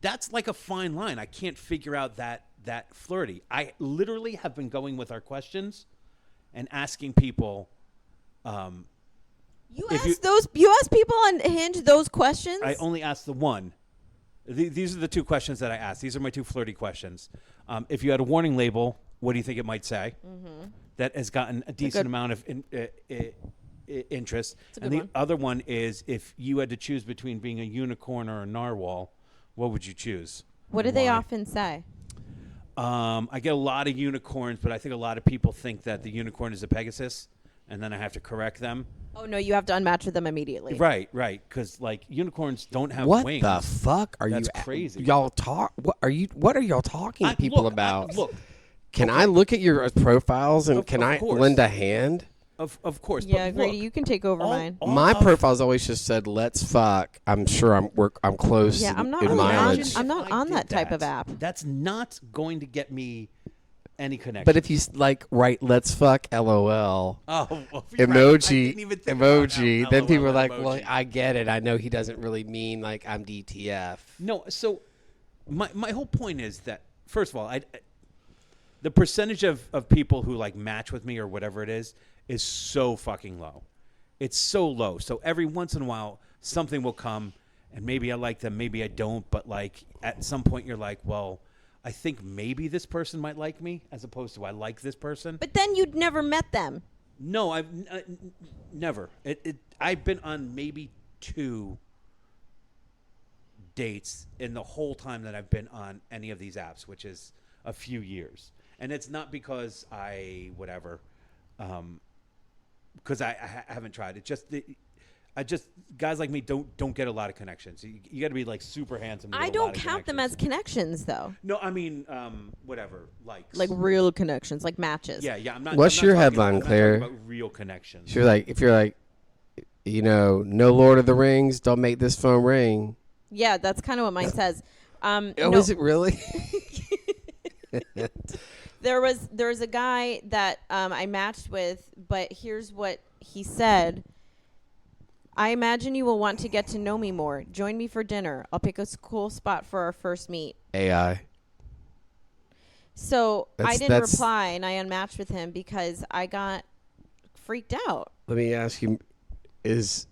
That's like a fine line. I can't figure out that flirty. I literally have been going with our questions and asking people. You If ask people on Hinge those questions? I only asked the one. These are the two questions that I asked. These are my two flirty questions. If you had a warning label, what do you think it might say? Mm-hmm. That has gotten a decent amount of interest. And the other one is, if you had to choose between being a unicorn or a narwhal, what would you choose? What do they often say? I get a lot of unicorns, but I think a lot of people think that the unicorn is a Pegasus, and then I have to correct them. Oh, no, you have to unmatch with them immediately. Right. Because like unicorns don't have What wings. the fuck are That's you? crazy. Y'all talk. What are you? What are y'all talking to people about? Look, Can I look at your profiles and can Of I course. lend a hand? of course. Yeah, but Grady, look, you can take over mine. My profile's always just said "Let's fuck." I'm sure I'm close. Yeah, I'm not in on that. mileage. I'm not If I on did that type of app. That's not going to get me any connection. But if you write "Let's fuck," LOL. well, you're right. I Emoji, didn't even think about emoji. how Then people are LOL like, emoji. "Well, I get it. I know he doesn't really mean like I'm DTF." No, so my whole point is that, first of all, the percentage of people who like match with me or whatever it is so fucking low. It's so low. So every once in a while something will come and maybe I like them, maybe I don't, but like at some point you're like, well, I think maybe this person might like me as opposed to I like this person. But then you'd never met them. No, I've never. I've been on maybe 2 dates in the whole time that I've been on any of these apps, which is a few years. And it's not because because I haven't tried. It just guys like me don't get a lot of connections. You got to be like super handsome. To get I a lot don't of count them as connections. connections, though. No, I mean whatever, likes. Like real connections, like matches. Yeah. I'm not. What's I'm not your talking- headline, I'm not Claire? talking about real connections. If you're like, no Lord of the Rings, don't make this phone ring. Yeah, that's kind of what mine says. Oh, No, is it really? there was a guy that I matched with, but here's what he said. I imagine you will want to get to know me more. Join me for dinner. I'll pick a cool spot for our first meet. AI. So I didn't That's- reply, and I unmatched with him because I got freaked out. Let me ask you: Is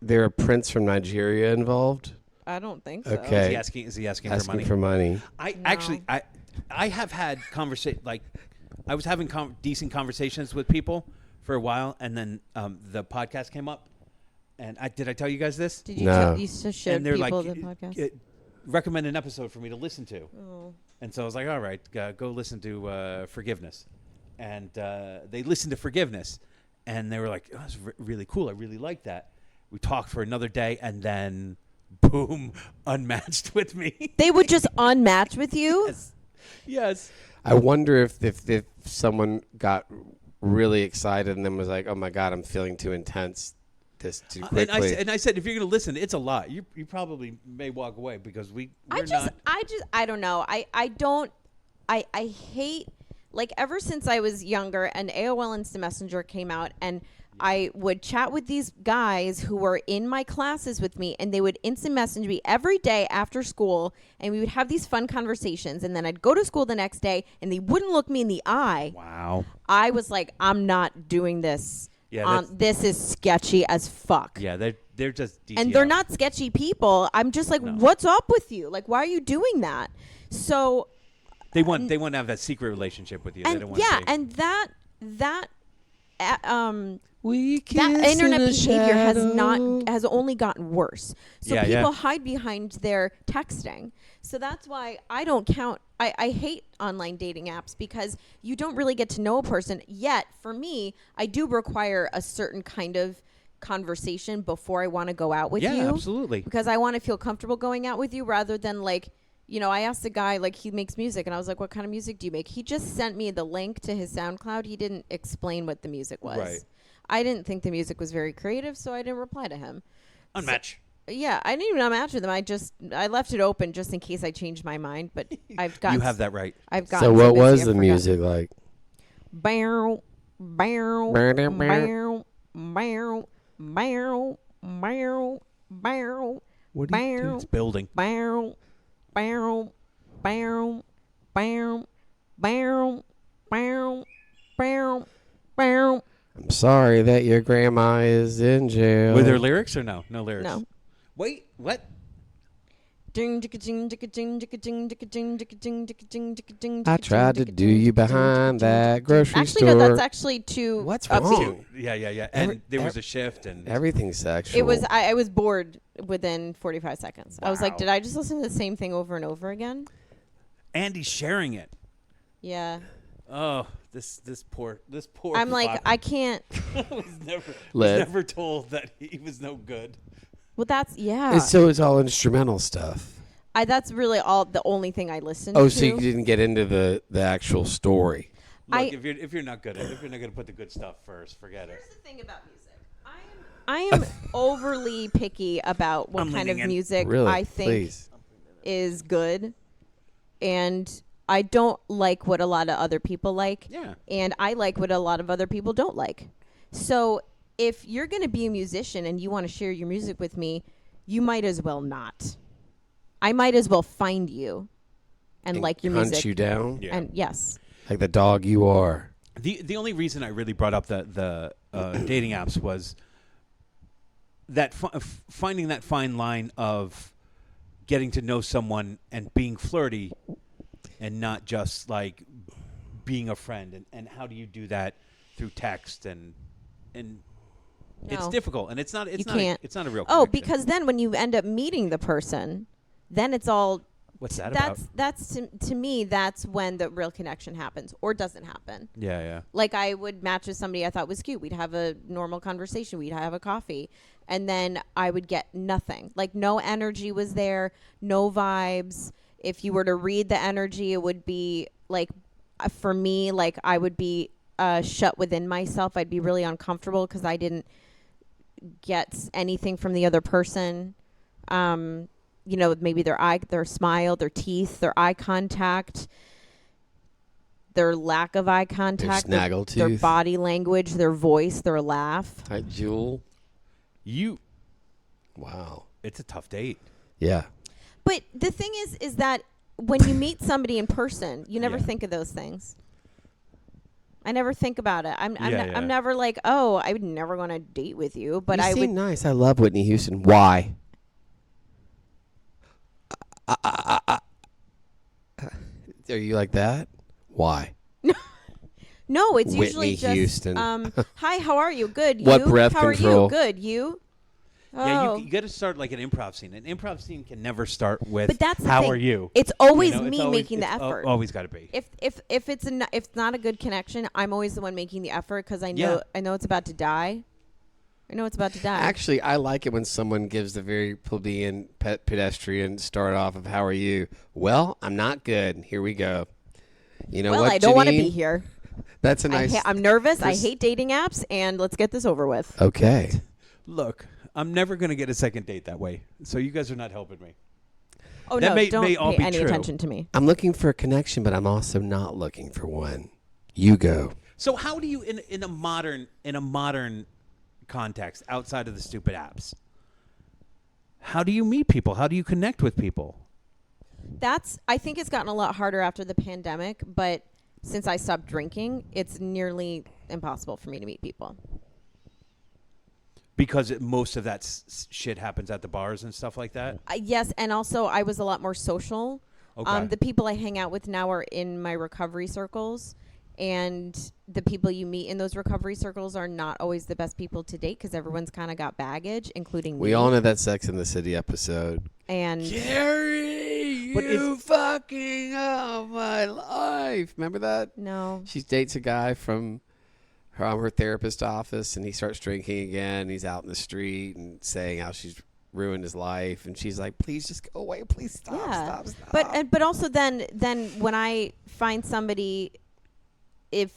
there a prince from Nigeria involved? I don't think so. Okay. Is he asking Asking for money? for money. I have had I was having decent conversations with people for a while, and then the podcast came up, and did I tell you guys this? Did you No. you just showed And they're people like, the podcast? recommend an episode for me to listen to. Oh. And so I was like, all right, go listen to Forgiveness. And they listened to Forgiveness, and they were like, oh, that's really cool. I really like that. We talked for another day, and then boom, unmatched with me. They would just unmatch with you? Yes. I wonder if someone got really excited and then was like, "Oh my God, I'm feeling too intense, this too quickly." And I said, if you're going to listen, it's a lot. You probably may walk away because I don't know. I hate, like, ever since I was younger and AOL Instant Messenger came out, and I would chat with these guys who were in my classes with me, and they would instant message me every day after school, and we would have these fun conversations, and then I'd go to school the next day and they wouldn't look me in the eye. Wow. I was like, I'm not doing this. Yeah, this is sketchy as fuck. Yeah, they're just DTF. And they're not sketchy people. I'm just like, No. what's up with you? Like, why are you doing that? So, They want to have that secret relationship with you. They and don't want yeah, to and that We that internet behavior has only gotten worse. So Yeah, people yeah. hide behind their texting. So that's why I don't count. I hate online dating apps because you don't really get to know a person. Yet for me, I do require a certain kind of conversation before I want to go out with Yeah, you. absolutely. Because I want to feel comfortable going out with you rather than like, I asked the guy, like, he makes music, and I was like, what kind of music do you make? He just sent me the link to his SoundCloud. He didn't explain what the music was. Right. I didn't think the music was very creative, so I didn't reply to him. Unmatch. Yeah, I didn't even unmatch with them. I left it open just in case I changed my mind, but I've got You have that right. I've got So what was the music like? Bow, bow, Bow, bow, bow. bow, bow, bow, bow, What do you do? bow, It's building. bow, bow, bow, bow, bow, bow, bow, bow. I'm sorry that your grandma is in jail. Were there lyrics or no? No lyrics. No. Wait, what? Ding, dicka, ding, dicka, ding, dicka, ding, dicka, ding, dicka, ding, dicka, ding, dicka, ding, I dicka, tried ding, to dicka, do ding, you dicka, ding, behind dicka, ding, that dicka, grocery ding. Actually, store. no, that's actually too What's upbeat. wrong? Yeah. And Every- there was a shift and Everything's sexual. It was. I was bored within 45 seconds. I was like, Wow. did I just listen to the same thing over and over again? Andy's sharing it. Yeah. Oh, this poor I'm like, fuck. I can't. was never Liv. never told that he was no good. Well, that's yeah. So it's all instrumental stuff. That's really the only thing I listened to. Oh, so you didn't get into the actual story. Look, I- if you're not gonna put the good stuff first, forget it. Here's the thing about music. I am overly picky about what I'm kind of leaning in. music Really? I think Please. is good, and I don't like what a lot of other people like. Yeah. And I like what a lot of other people don't like. So if you're going to be a musician and you want to share your music with me, you might as well not. I might as well find you and like your hunt music. you down Yeah. And yes. like the dog you are. The only reason I really brought up the dating apps was that finding that fine line of getting to know someone and being flirty and not just like being a friend, and how do you do that through text and it's No. difficult, and it's not You can't. it's not a real Oh, connection. because then when you end up meeting the person, then it's all what's that about? that's to me that's when the real connection happens or doesn't happen. Yeah. Like I would match with somebody I thought was cute. We'd have a normal conversation. We'd have a coffee. And then I would get nothing. Like no energy was there, no vibes. If you were to read the energy, it would be like, for me, like I would be shut within myself. I'd be really uncomfortable because I didn't get anything from the other person. Maybe their smile, their teeth, their eye contact, their lack of eye contact, their snaggletooth. body language, their voice, their laugh. Hi, Jewel. Wow. It's a tough date. Yeah. But the thing is that when you meet somebody in person, you never Yeah. think of those things. I never think about it. I'm Yeah. never like, oh, I would never go on a date with you, but you I seem would. nice. I love Whitney Houston. Why? Are you like that? Why? No, it's Whitney usually just Houston. Hi, how are you? Good. What you? breath how control? are you? Good. You? Yeah, Oh. you got to start like an improv scene. An improv scene can never start with But that's the how thing. are you? It's always You know, me making the it's effort. Always got to be. If it's not a good connection, I'm always the one making the effort because I know Yeah. I know it's about to die. I know it's about to die. Actually, I like it when someone gives the very plebeian pedestrian start off of "How are you?" Well, I'm not good. Here we go. You know well, what? I don't want to Janine? be here. That's a nice. I'm nervous. I this- hate dating apps, and let's get this over with. Okay. Look, I'm never going to get a second date that way. So you guys are not helping me. Oh That no! may Don't all pay be any true. attention to me. I'm looking for a connection, but I'm also not looking for one. You go. So how do you in a modern context outside of the stupid apps? How do you meet people? How do you connect with people? I think it's gotten a lot harder after the pandemic, but since I stopped drinking, it's nearly impossible for me to meet people. Because most of that shit happens at the bars and stuff like that. Yes, and also I was a lot more social. Okay. The people I hang out with now are in my recovery circles, and the people you meet in those recovery circles are not always the best people to date because everyone's kind of got baggage, including me. We all know that Sex in the City episode. And Gary, But you fucking up my life. Remember that? no, She dates a guy from her therapist's office, and he starts drinking again. He's out in the street and saying how she's ruined his life, and she's like, "Please just go away. Please stop. But also then when I find somebody, if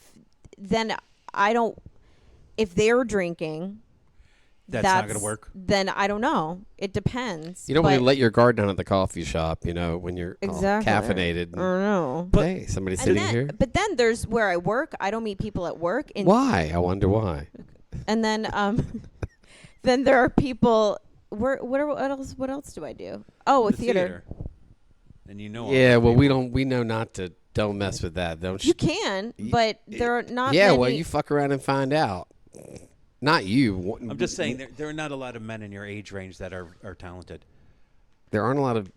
they're drinking, That's not going to work. Then I don't know. It depends. You don't want to let your guard down at the coffee shop, when you're all Exactly. caffeinated. I don't know. But, hey, somebody's sitting here. But then there's where I work. I don't meet people at work. Why? I wonder why. And then then there are people. What else do I do? Oh, The theater. And Yeah, well, we know not to. Don't mess with that. Don't You can, but there are not. Yeah, many. well, you fuck around and find out. Not you. I'm just saying there are not a lot of men in your age range that are talented. There aren't a lot of.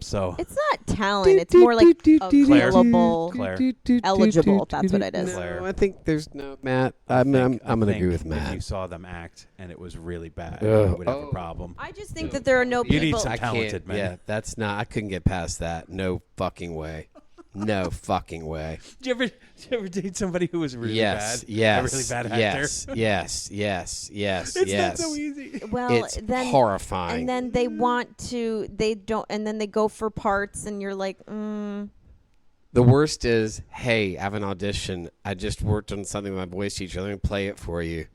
So It's not talent. It's more like available, Claire. eligible. That's what it is. Claire. No, I think there's no Matt. I'm going to agree with If Matt. you saw them act and it was really bad, Ugh. you would have a Oh. problem. I just think that there are no You need people. some I talented can't. men. Yeah, that's not. I couldn't get past that. No fucking way. No fucking way. Did you ever date somebody who was really Yes. bad? Yes. A really bad actor? Yes. It's not so easy. Well, It's then horrifying. and then they want to. They don't. And then they go for parts, and you're like, The worst is, hey, I have an audition. I just worked on something with my voice teacher. Let me play it for you.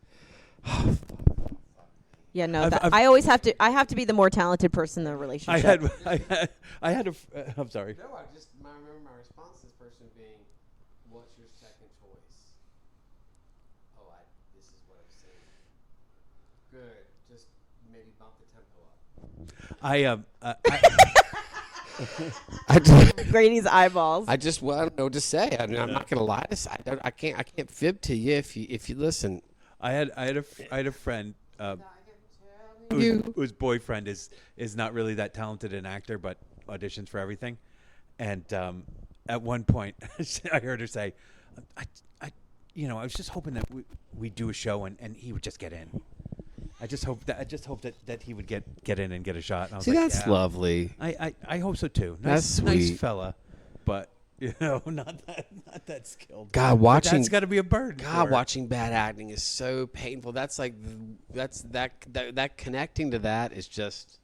yeah, no. I've- I always have to. I have to be the more talented person in the I relationship. had I'm sorry. No, I remember my response to this person being, "What's your second choice?" Oh, this is what I'm saying. Good. Just maybe bump the tempo up. I just, Grady's eyeballs. I don't know what to say. I mean, I'm not gonna lie. I can't fib to you if you listen. I had a friend whose boyfriend is not really that talented an actor, but auditions for everything. And at one point, I heard her say, "I was just hoping that we do a show and he would just get in. I just hope that he would get in and get a shot." And I was See, like, that's yeah, lovely. I hope so too. That's nice sweet. fella, but not that skilled. God, But watching that's got to be a burden. God, for her. watching bad acting is so painful. That's like that connecting to that is just,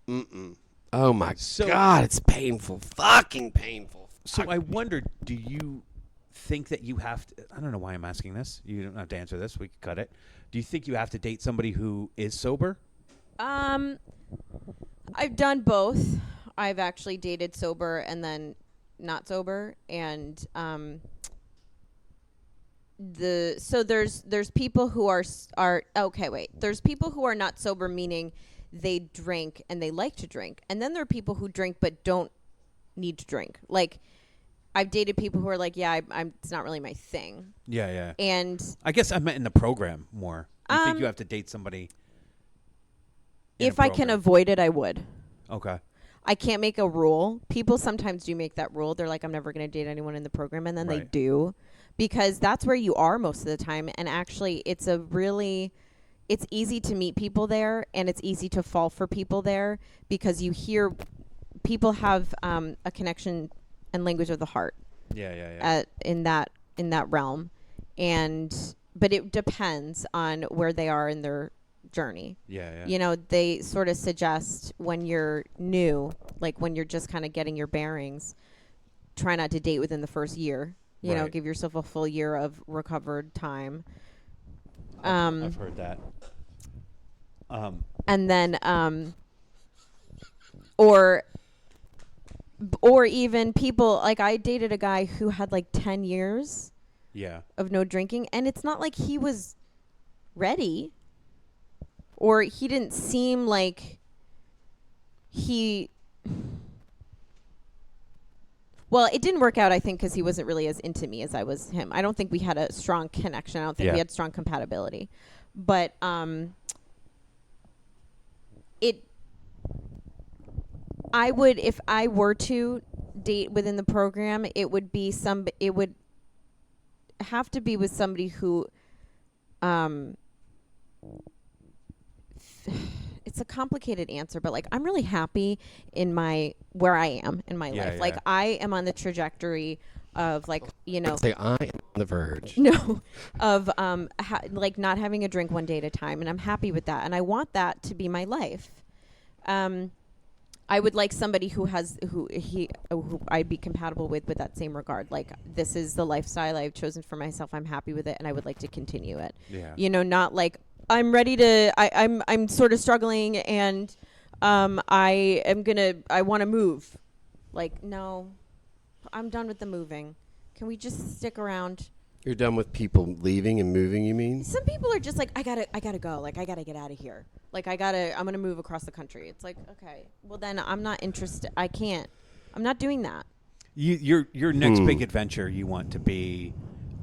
oh my God, it's painful, fucking painful. So I wonder, do you think that you have to? I don't know why I'm asking this. You don't have to answer this. We can cut it. Do you think you have to date somebody who is sober? I've done both. I've actually dated sober and then not sober, and there's people who are okay. Wait, there's people who are not sober, meaning they drink and they like to drink, and then there are people who drink but don't need to drink. Like, I've dated people who are like, yeah, I'm it's not really my thing. Yeah. And I guess I meant in the program more. You think you have to date somebody? in a if I can program? avoid it, I would. Okay. I can't make a rule. People sometimes do make that rule. They're like, I'm never going to date anyone in the program. And then they Right. do, because that's where you are most of the time. And actually, it's easy to meet people there, and it's easy to fall for people there, because you hear people have a connection and language of the heart Yeah. in that realm. But it depends on where they are in their journey. Yeah. You know, they sort of suggest when you're new, like when you're just kind of getting your bearings, try not to date within the first year. You know, Right. give yourself a full year of recovered time. I've heard that. And then, or even people, like I dated a guy who had like 10 years Yeah. of no drinking, and it's not like he was ready, or he didn't seem like well, it didn't work out, I think, because he wasn't really as into me as I was him. I don't think we had a strong connection. I don't think we had strong compatibility. But I would, if I were to date within the program, it would have to be with somebody who it's a complicated answer, but like I'm really happy in where I am in my life. Like yeah. I am on the trajectory of like, you know, Say I am on the verge. no, of like not having a drink one day at a time, and I'm happy with that, and I want that to be my life. I would like somebody who I'd be compatible with that same regard. Like, this is the lifestyle I've chosen for myself. I'm happy with it, and I would like to continue it. Yeah. You know, not like I'm ready to. I'm sort of struggling, and I want to move. Like, no, I'm done with the moving. Can we just stick around? You're done with people leaving and moving, you mean? Some people are just like, I gotta go. Like, I gotta get out of here. Like, I'm gonna move across the country. It's like, okay, well then I'm not interested. I can't. I'm not doing that. Your next big adventure, you want to be,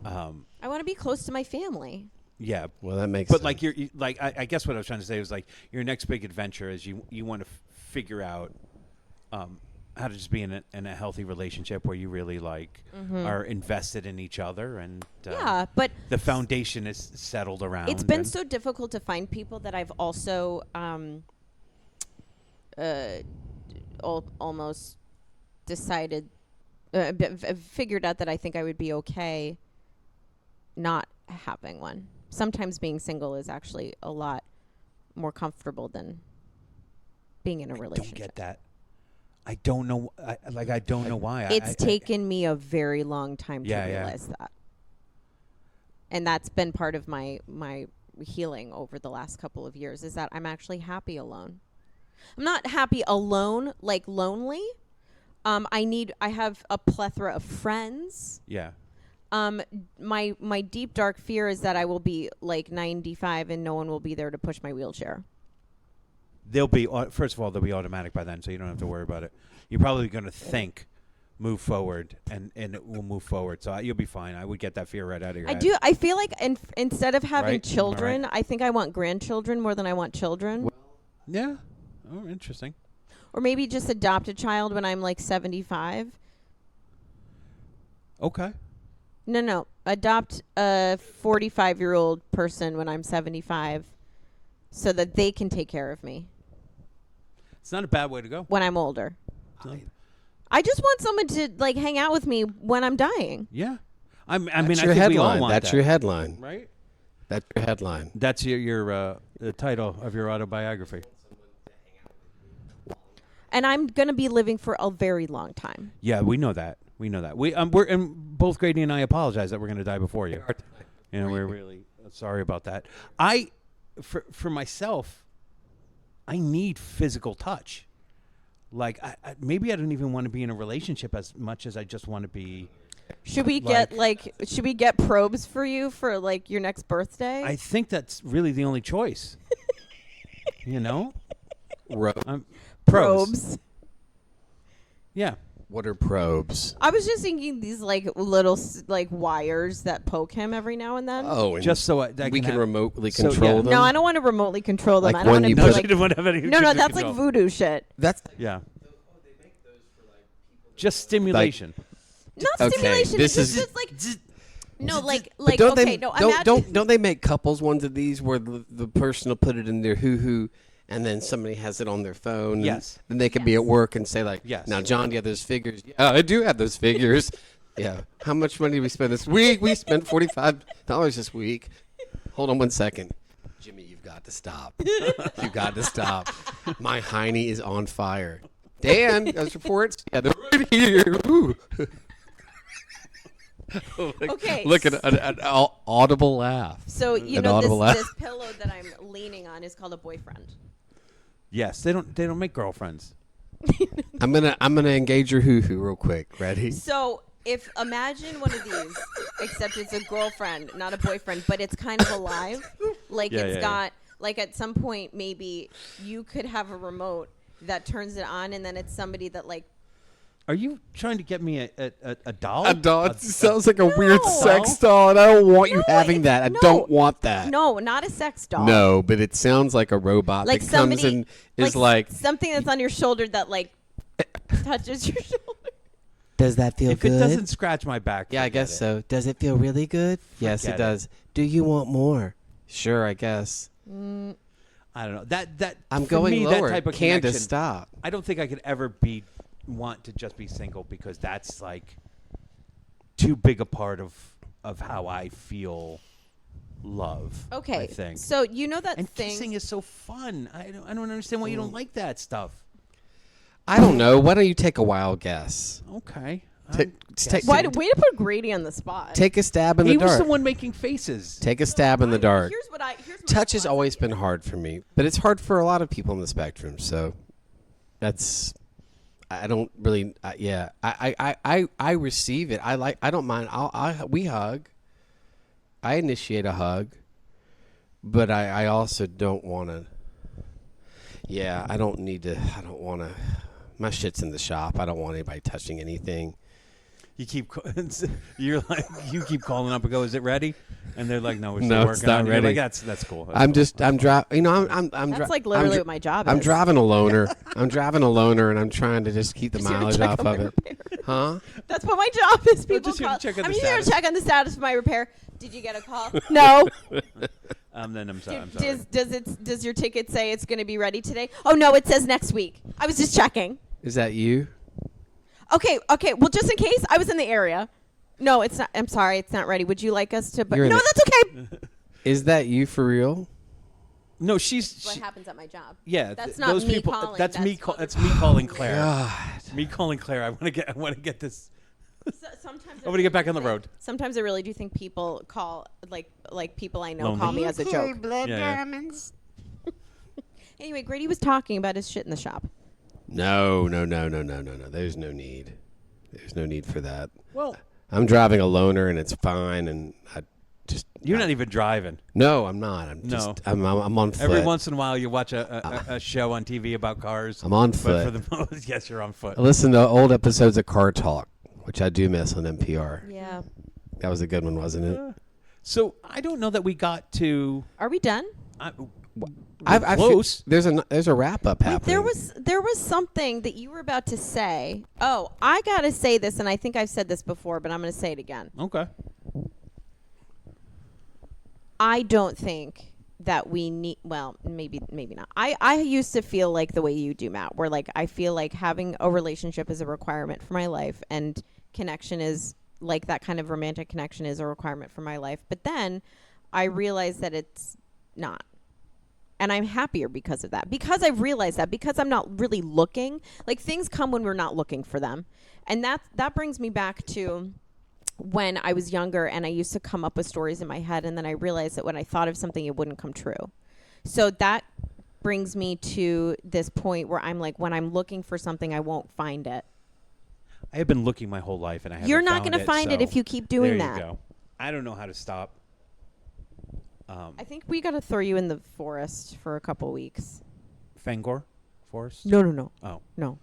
I want to be close to my family. yeah. Well, that makes But sense. like I guess what I was trying to say was like your next big adventure is you want to figure out how to just be in a healthy relationship where you really like are invested in each other and Yeah, but the foundation is settled around. it's been and- so difficult to find people that I've also almost decided, figured out that I think I would be okay not having one. Sometimes being single is actually a lot more comfortable than being in a relationship. Don't get that. I don't know. I don't know why. It's taken me a very long time to Yeah, yeah. realize that. And that's been part of my healing over the last couple of years, is that I'm actually happy alone. I'm not happy alone, like lonely. I have a plethora of friends. Yeah. My deep dark fear is that I will be like 95 and no one will be there to push my wheelchair. They'll be first of all they'll be automatic by then, so you don't have to worry about it. You're probably going to think, move forward, and it will move forward. So you'll be fine. I would get that fear right out of your head. I feel like instead of having Right? Am I children, right? I think I want grandchildren more than I want children. Yeah. Oh, interesting. Or maybe just adopt a child when I'm like 75. Okay. No. Adopt a 45-year-old person when I'm 75 so that they can take care of me It's not a bad way to go. when I'm older. I just want someone to like hang out with me when I'm dying. Yeah. I mean, That's I your think we all headline. want That's that. your headline. Right? That's your headline. That's your the title of your autobiography. And I'm going to be living for a very long time. Yeah, we know that. We know that. We're and both Grady and I apologize that we're going to die before you. You know, we're really sorry about that. For myself, I need physical touch. Like, maybe I don't even want to be in a relationship as much as I just want to be. Should we should we get probes for you for like your next birthday? I think that's really the only choice. You know, probes. Yeah. What are probes? I was just thinking these like little like wires that poke him every now and then. Oh, and Just so I we can have, remotely So, control yeah. them. No, I don't want to remotely control them. Like I don't when want to you be put- like, didn't want to have any no, that's like control. voodoo shit. That's Yeah. Just stimulation. Not Okay, stimulation. this it's is- just like no, like But don't okay, they no. don't they make couples ones of these where the person will put it in their hoo-hoo and then somebody has it on their phone? and Yes. Then they can be at work and say like, Yes. now John, do you have those figures? Yeah, I do have those figures. Yeah. How much money did we spend this week? We spent $45 this week. Hold on one second. Jimmy, you've got to stop. You've got to stop. My hiney is on fire. Dan, those reports? Yeah, they're right here. Ooh. Okay. Look at an audible laugh. So you An know audible laugh. this pillow that I'm leaning on is called a boyfriend. Yes, they don't make girlfriends. I'm gonna engage your hoo-hoo real quick. Ready? So if imagine one of these, except it's a girlfriend, not a boyfriend, but it's kind of alive. Like Yeah, it's yeah, got like at some point maybe you could have a remote that turns it on, and then it's somebody that like. Are you trying to get me a doll? A doll. It sounds like a weird No. sex doll, and I don't want you No, having it's- that. I no. don't want that. No, not a sex doll. No, but it sounds like a robot Like that comes somebody and is like, something that's on your shoulder that like touches your shoulder. does that feel If it doesn't scratch my back, Yeah, I forget guess it. so. Does it feel really good? Yes, Forget it it. does. Do you want more? Sure, I guess. I don't know. That I'm for going me, lower. That type of Candace, connection, stop. I don't think I could ever want to just be single because that's like too big a part of how I feel love. Okay. I think. So you know that And thing. kissing is so fun. I don't understand why you don't like that stuff. I don't know. Why don't you take a wild guess? Okay. Take Way to put Grady on the spot. take a stab in He the was dark. the one making faces. Take a stab in the dark. Here's my Touch has response. always been hard for me, but it's hard for a lot of people on the spectrum. So that's I don't really yeah. I receive it. I don't mind. We hug. I initiate a hug, but I also don't want to. Yeah, I don't need to. I don't want to. My shit's in the shop. I don't want anybody touching anything. You keep you keep calling up and go, is it ready? And they're like, no, we're still No, working it's not on it. You're ready. like, that's cool. I'm driving. You know, I'm That's like literally what my job I'm is. driving a loner. I'm driving a loner, and I'm trying to just keep the Just here to mileage check off on of my it. repair. Huh? That's what my job is. People just here to call. check on I'm the just here to status. check on the status of my repair. Did you get a call? No. Then I'm sorry. Does your ticket say it's going to be ready today? Oh no, it says next week. I was just checking. Is that you? Okay. Well, just in case, I was in the area. No, it's not. I'm sorry, it's not ready. Would you like us to? You're in No, the- that's okay. Is that you for real? No, What she's happens at my job? yeah. That's th- not those me people. calling, That's me. that's That's me calling Claire. God. Me calling Claire. I want to get this. Sometimes I want to get back on the road. Sometimes I really do think people call like people I know Lonely. call me as a joke. Yeah. Anyway, Grady was talking about his shit in the shop. No. There's no need. There's no need for that. Well, I'm driving a loner, and it's fine. And I just you're not even driving. No, I'm not. I'm just. No. I'm on foot. Every once in a while, you watch a show on TV about cars. I'm on But foot. for the most, yes, you're on foot. I listen to old episodes of Car Talk, which I do miss on NPR. Yeah. That was a good one, wasn't it? So I don't know that we got to. Are we done? I feel- close. there's a wrap up Wait, happening. there was something that you were about to say. Oh, I gotta say this, and I think I've said this before, but I'm gonna say it again. Okay. I don't think that we need. Well, maybe not. I used to feel like the way you do, Matt, where like I feel like having a relationship is a requirement for my life, and connection is like that kind of romantic connection is a requirement for my life. But then I realized that it's not. And I'm happier because of that. Because I've realized that. Because I'm not really looking. Like, things come when we're not looking for them. And that brings me back to when I was younger and I used to come up with stories in my head. And then I realized that when I thought of something, it wouldn't come true. So that brings me to this point where I'm like, when I'm looking for something, I won't find it. I have been looking my whole life, and I haven't You're not going going to find it so if you keep doing there that. You go. I don't know how to stop. I think we got to throw you in the forest for a couple weeks. Fangor Forest. No. Oh, No.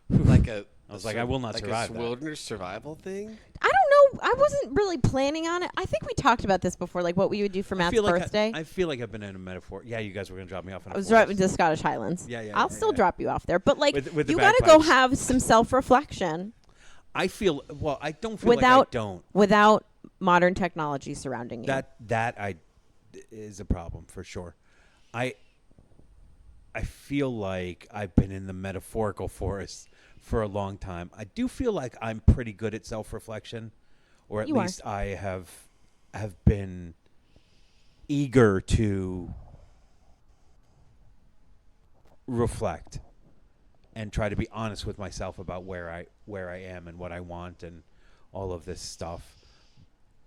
like a. I was like, I will not like survive a that. wilderness survival thing. I don't know. I wasn't really planning on it. I think we talked about this before, like what we would do for Matt's birthday. I feel like I've been in a metaphor. Yeah, you guys were gonna drop me off. In I was driving to the Scottish Highlands. Yeah. I'll still drop you off there, but like With the you got to go bagpipes. have some self-reflection I feel. Well, I don't feel without like I don't. without modern technology surrounding you. That is a problem for sure. I feel like I've been in the metaphorical forest for a long time. I do feel like I'm pretty good at self-reflection, or at You are. least I have been eager to reflect and try to be honest with myself about where I am and what I want and all of this stuff.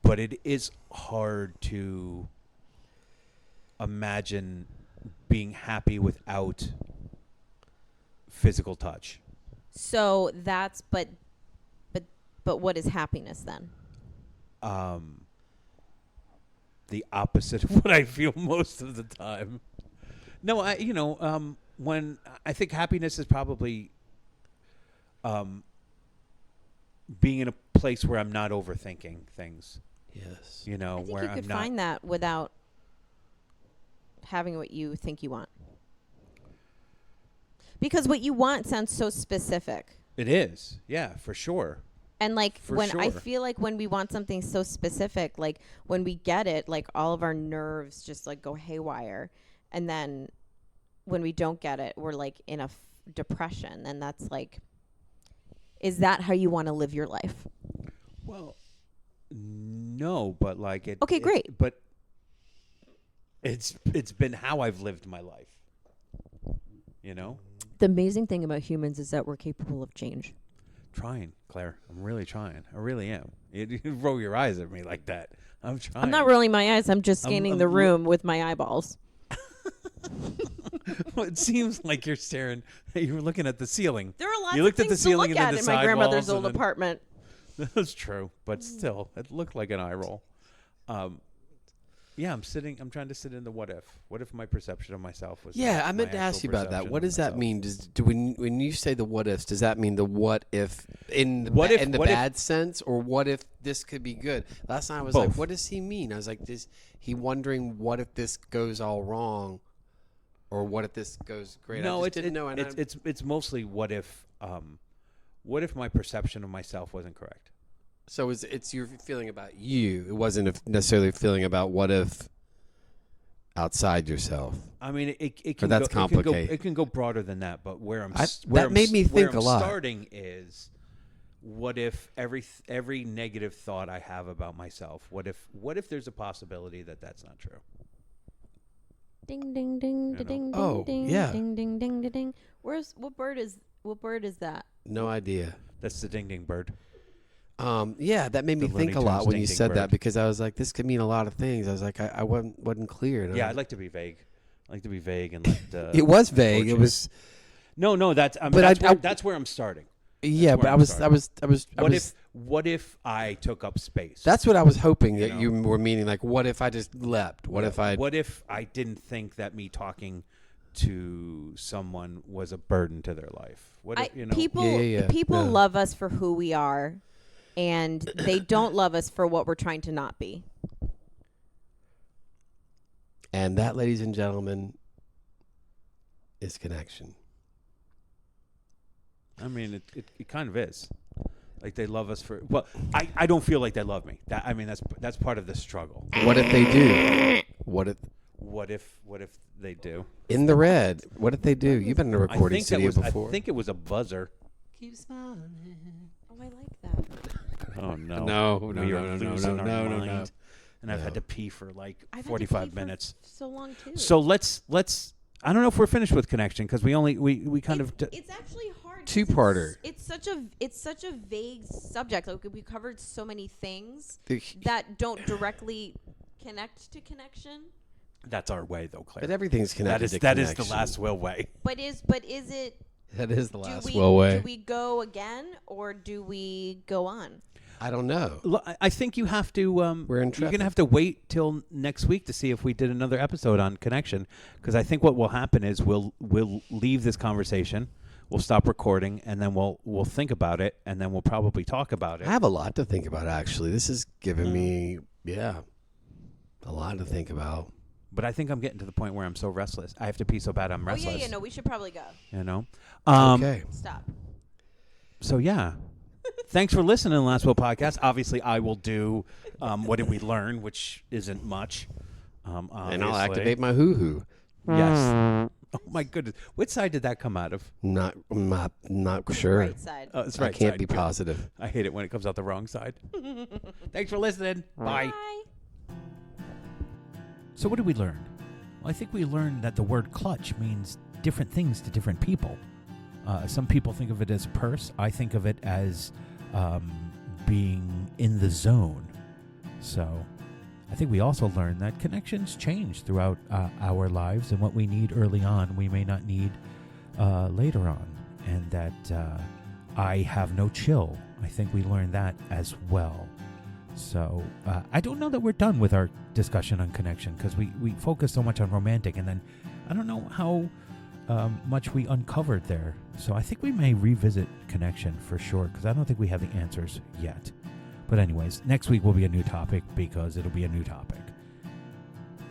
But it is hard to imagine being happy without physical touch. So that's but what is happiness then? The opposite of what I feel most of the time. No, when I think happiness is probably being in a place where I'm not overthinking things. Yes. I think where you I'm could not. find that without having what you think you want. Because what you want sounds so specific. It is, yeah, for sure. And like For when I sure. feel like when we want something so specific, like when we get it, like all of our nerves just like go haywire. And then when we don't get it, we're like in a depression. And that's like, is that how you want to live your life? Well, No, but like it. Okay, great. But it's been how I've lived my life. You know, The amazing thing about humans is that we're capable of change. trying, Claire. I'm really trying. I really am. You roll your eyes at me like that. I'm trying. I'm not rolling my eyes. I'm just scanning I'm the room with my eyeballs. Well, it seems like you're staring. You were looking at the ceiling. There are lots You of looked at the things to ceiling look and then at the in my grandmother's sidewalls old and then- apartment. That's true, but still, it looked like an eye roll. Yeah, I'm trying to sit in the what if. What if my perception of myself was? Yeah, I my meant to ask actual you about that. perception What of does that myself? mean? When you say the what ifs, does that mean the what if in the, What if- in the what if- bad sense, or what if this could be good? Last night I was like, Both. what does he mean? I was like, is he wondering what if this goes all wrong, or what if this goes great? No, I just didn't know. And it's mostly what if my perception of myself wasn't correct. so it's your feeling about you. It wasn't necessarily a feeling about what if outside yourself. I mean, it can that's go, complicated. It can go broader than that. But where I'm I- s- where that I'm made s- me where think I'm a lot. Starting is, what if every negative thought I have about myself? What if there's a possibility that that's not true? Ding ding ding You know? ding Oh, ding yeah. ding ding ding ding ding. What bird is that? No idea. That's the ding ding bird. Yeah, that made me The think Looney a lot Tunes when you ding-ding said that, bird. because I was like, this could mean a lot of things. I was like, I wasn't clear. And I Yeah, was- I'd like to be vague. I like to be vague and let. it was vague. It fortunate. was No. That's But that's where I'm starting. yeah, where but I'm I was starting. What if I took up space? That's what I was hoping You that know? you were meaning. Like, what if I just leapt? What if I? What if I didn't think that me talking to someone was a burden to their life? What if, you know? People Yeah. people Yeah. love us for who we are, and they don't love us for what we're trying to not be. And that, ladies and gentlemen, is connection. I mean, it kind of is. Like they love us for. Well, I don't feel like they love me. That's part of the struggle. What if they do? What if they do? in the red? What if they do? You've been in a recording I studio before. think it was a buzzer. Keep smiling. Oh, I like that. Oh no! No, We are losing our mind. no. And I've No. had to pee for like I've had to 45 pee for minutes. so long too. So let's. I don't know if we're finished with connection because we kind of. It's actually hard. 'cause Two-parter. It's such a vague subject. Like we covered so many things The- that don't directly connect to connection. That's our way, though, Claire. But everything's connected. That to is the connection. last will way. But is it? That is the Do last we well way. do we go again or do we go on? I don't know. I think you have to. We're You're going intrepid. to have to wait till next week to see if we did another episode on connection, because I think what will happen is we'll leave this conversation, we'll stop recording, and then we'll think about it, and then we'll probably talk about it. I have a lot to think about, actually. This is giving me, a lot to think about. But I think I'm getting to the point where I'm so restless. I have to pee so bad I'm restless. Oh yeah, no, we should probably go. You know. Okay. Stop. So yeah. Thanks for listening to the Last Will podcast. Obviously, I will do what did we learn, which isn't much. And I'll Obviously. activate my hoo-hoo. Yes. Oh my goodness. Which side did that come out of? Not sure. Right side. Oh, it's I right can't side. be Good. positive. I hate it when it comes out the wrong side. Thanks for listening. Bye. Bye. So what did we learn? Well, I think we learned that the word clutch means different things to different people. Some people think of it as purse. I think of it as being in the zone. So I think we also learned that connections change throughout our lives, and what we need early on, we may not need later on. And that I have no chill. I think we learned that as well. So I don't know that we're done with our discussion on connection, because we focus so much on romantic, and then I don't know how much we uncovered there. So I think we may revisit connection for sure, because I don't think we have the answers yet. But anyways, next week will be a new topic, because it'll be a new topic.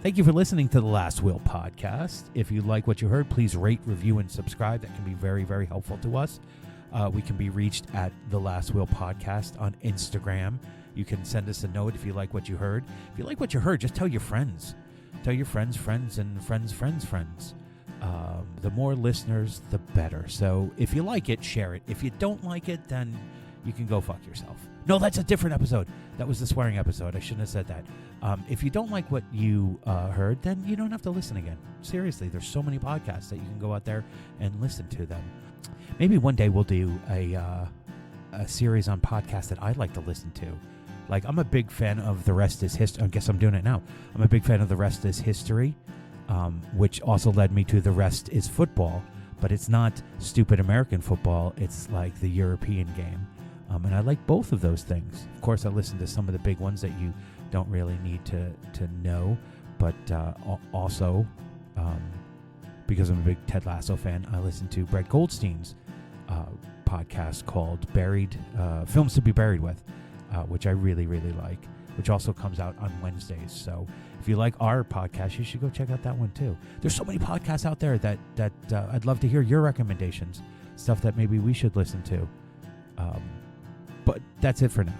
Thank you for listening to the Last Will podcast. If you like what you heard, please rate, review, and subscribe. That can be very, very helpful to us. We can be reached at the Last Will podcast on Instagram. You can send us a note if you like what you heard. If you like what you heard, just tell your friends. Tell your friends, and friends. The more listeners, the better. So if you like it, share it. If you don't like it, then you can go fuck yourself. No, that's a different episode. That was the swearing episode. I shouldn't have said that. If you don't like what you heard, then you don't have to listen again. Seriously, there's so many podcasts that you can go out there and listen to them. Maybe one day we'll do a series on podcasts that I like to listen to. Like, I'm a big fan of The Rest is History. I guess I'm doing it now. I'm a big fan of The Rest is History, which also led me to The Rest is Football. But it's not stupid American football. It's like the European game. And I like both of those things. Of course, I listen to some of the big ones that you don't really need to know. But also, because I'm a big Ted Lasso fan, I listen to Brett Goldstein's podcast called Films to be Buried With, which I really, really like, which also comes out on Wednesdays. So if you like our podcast, you should go check out that one too. There's so many podcasts out there that I'd love to hear your recommendations, stuff that maybe we should listen to. But that's it for now.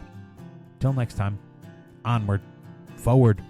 Till next time, onward, forward.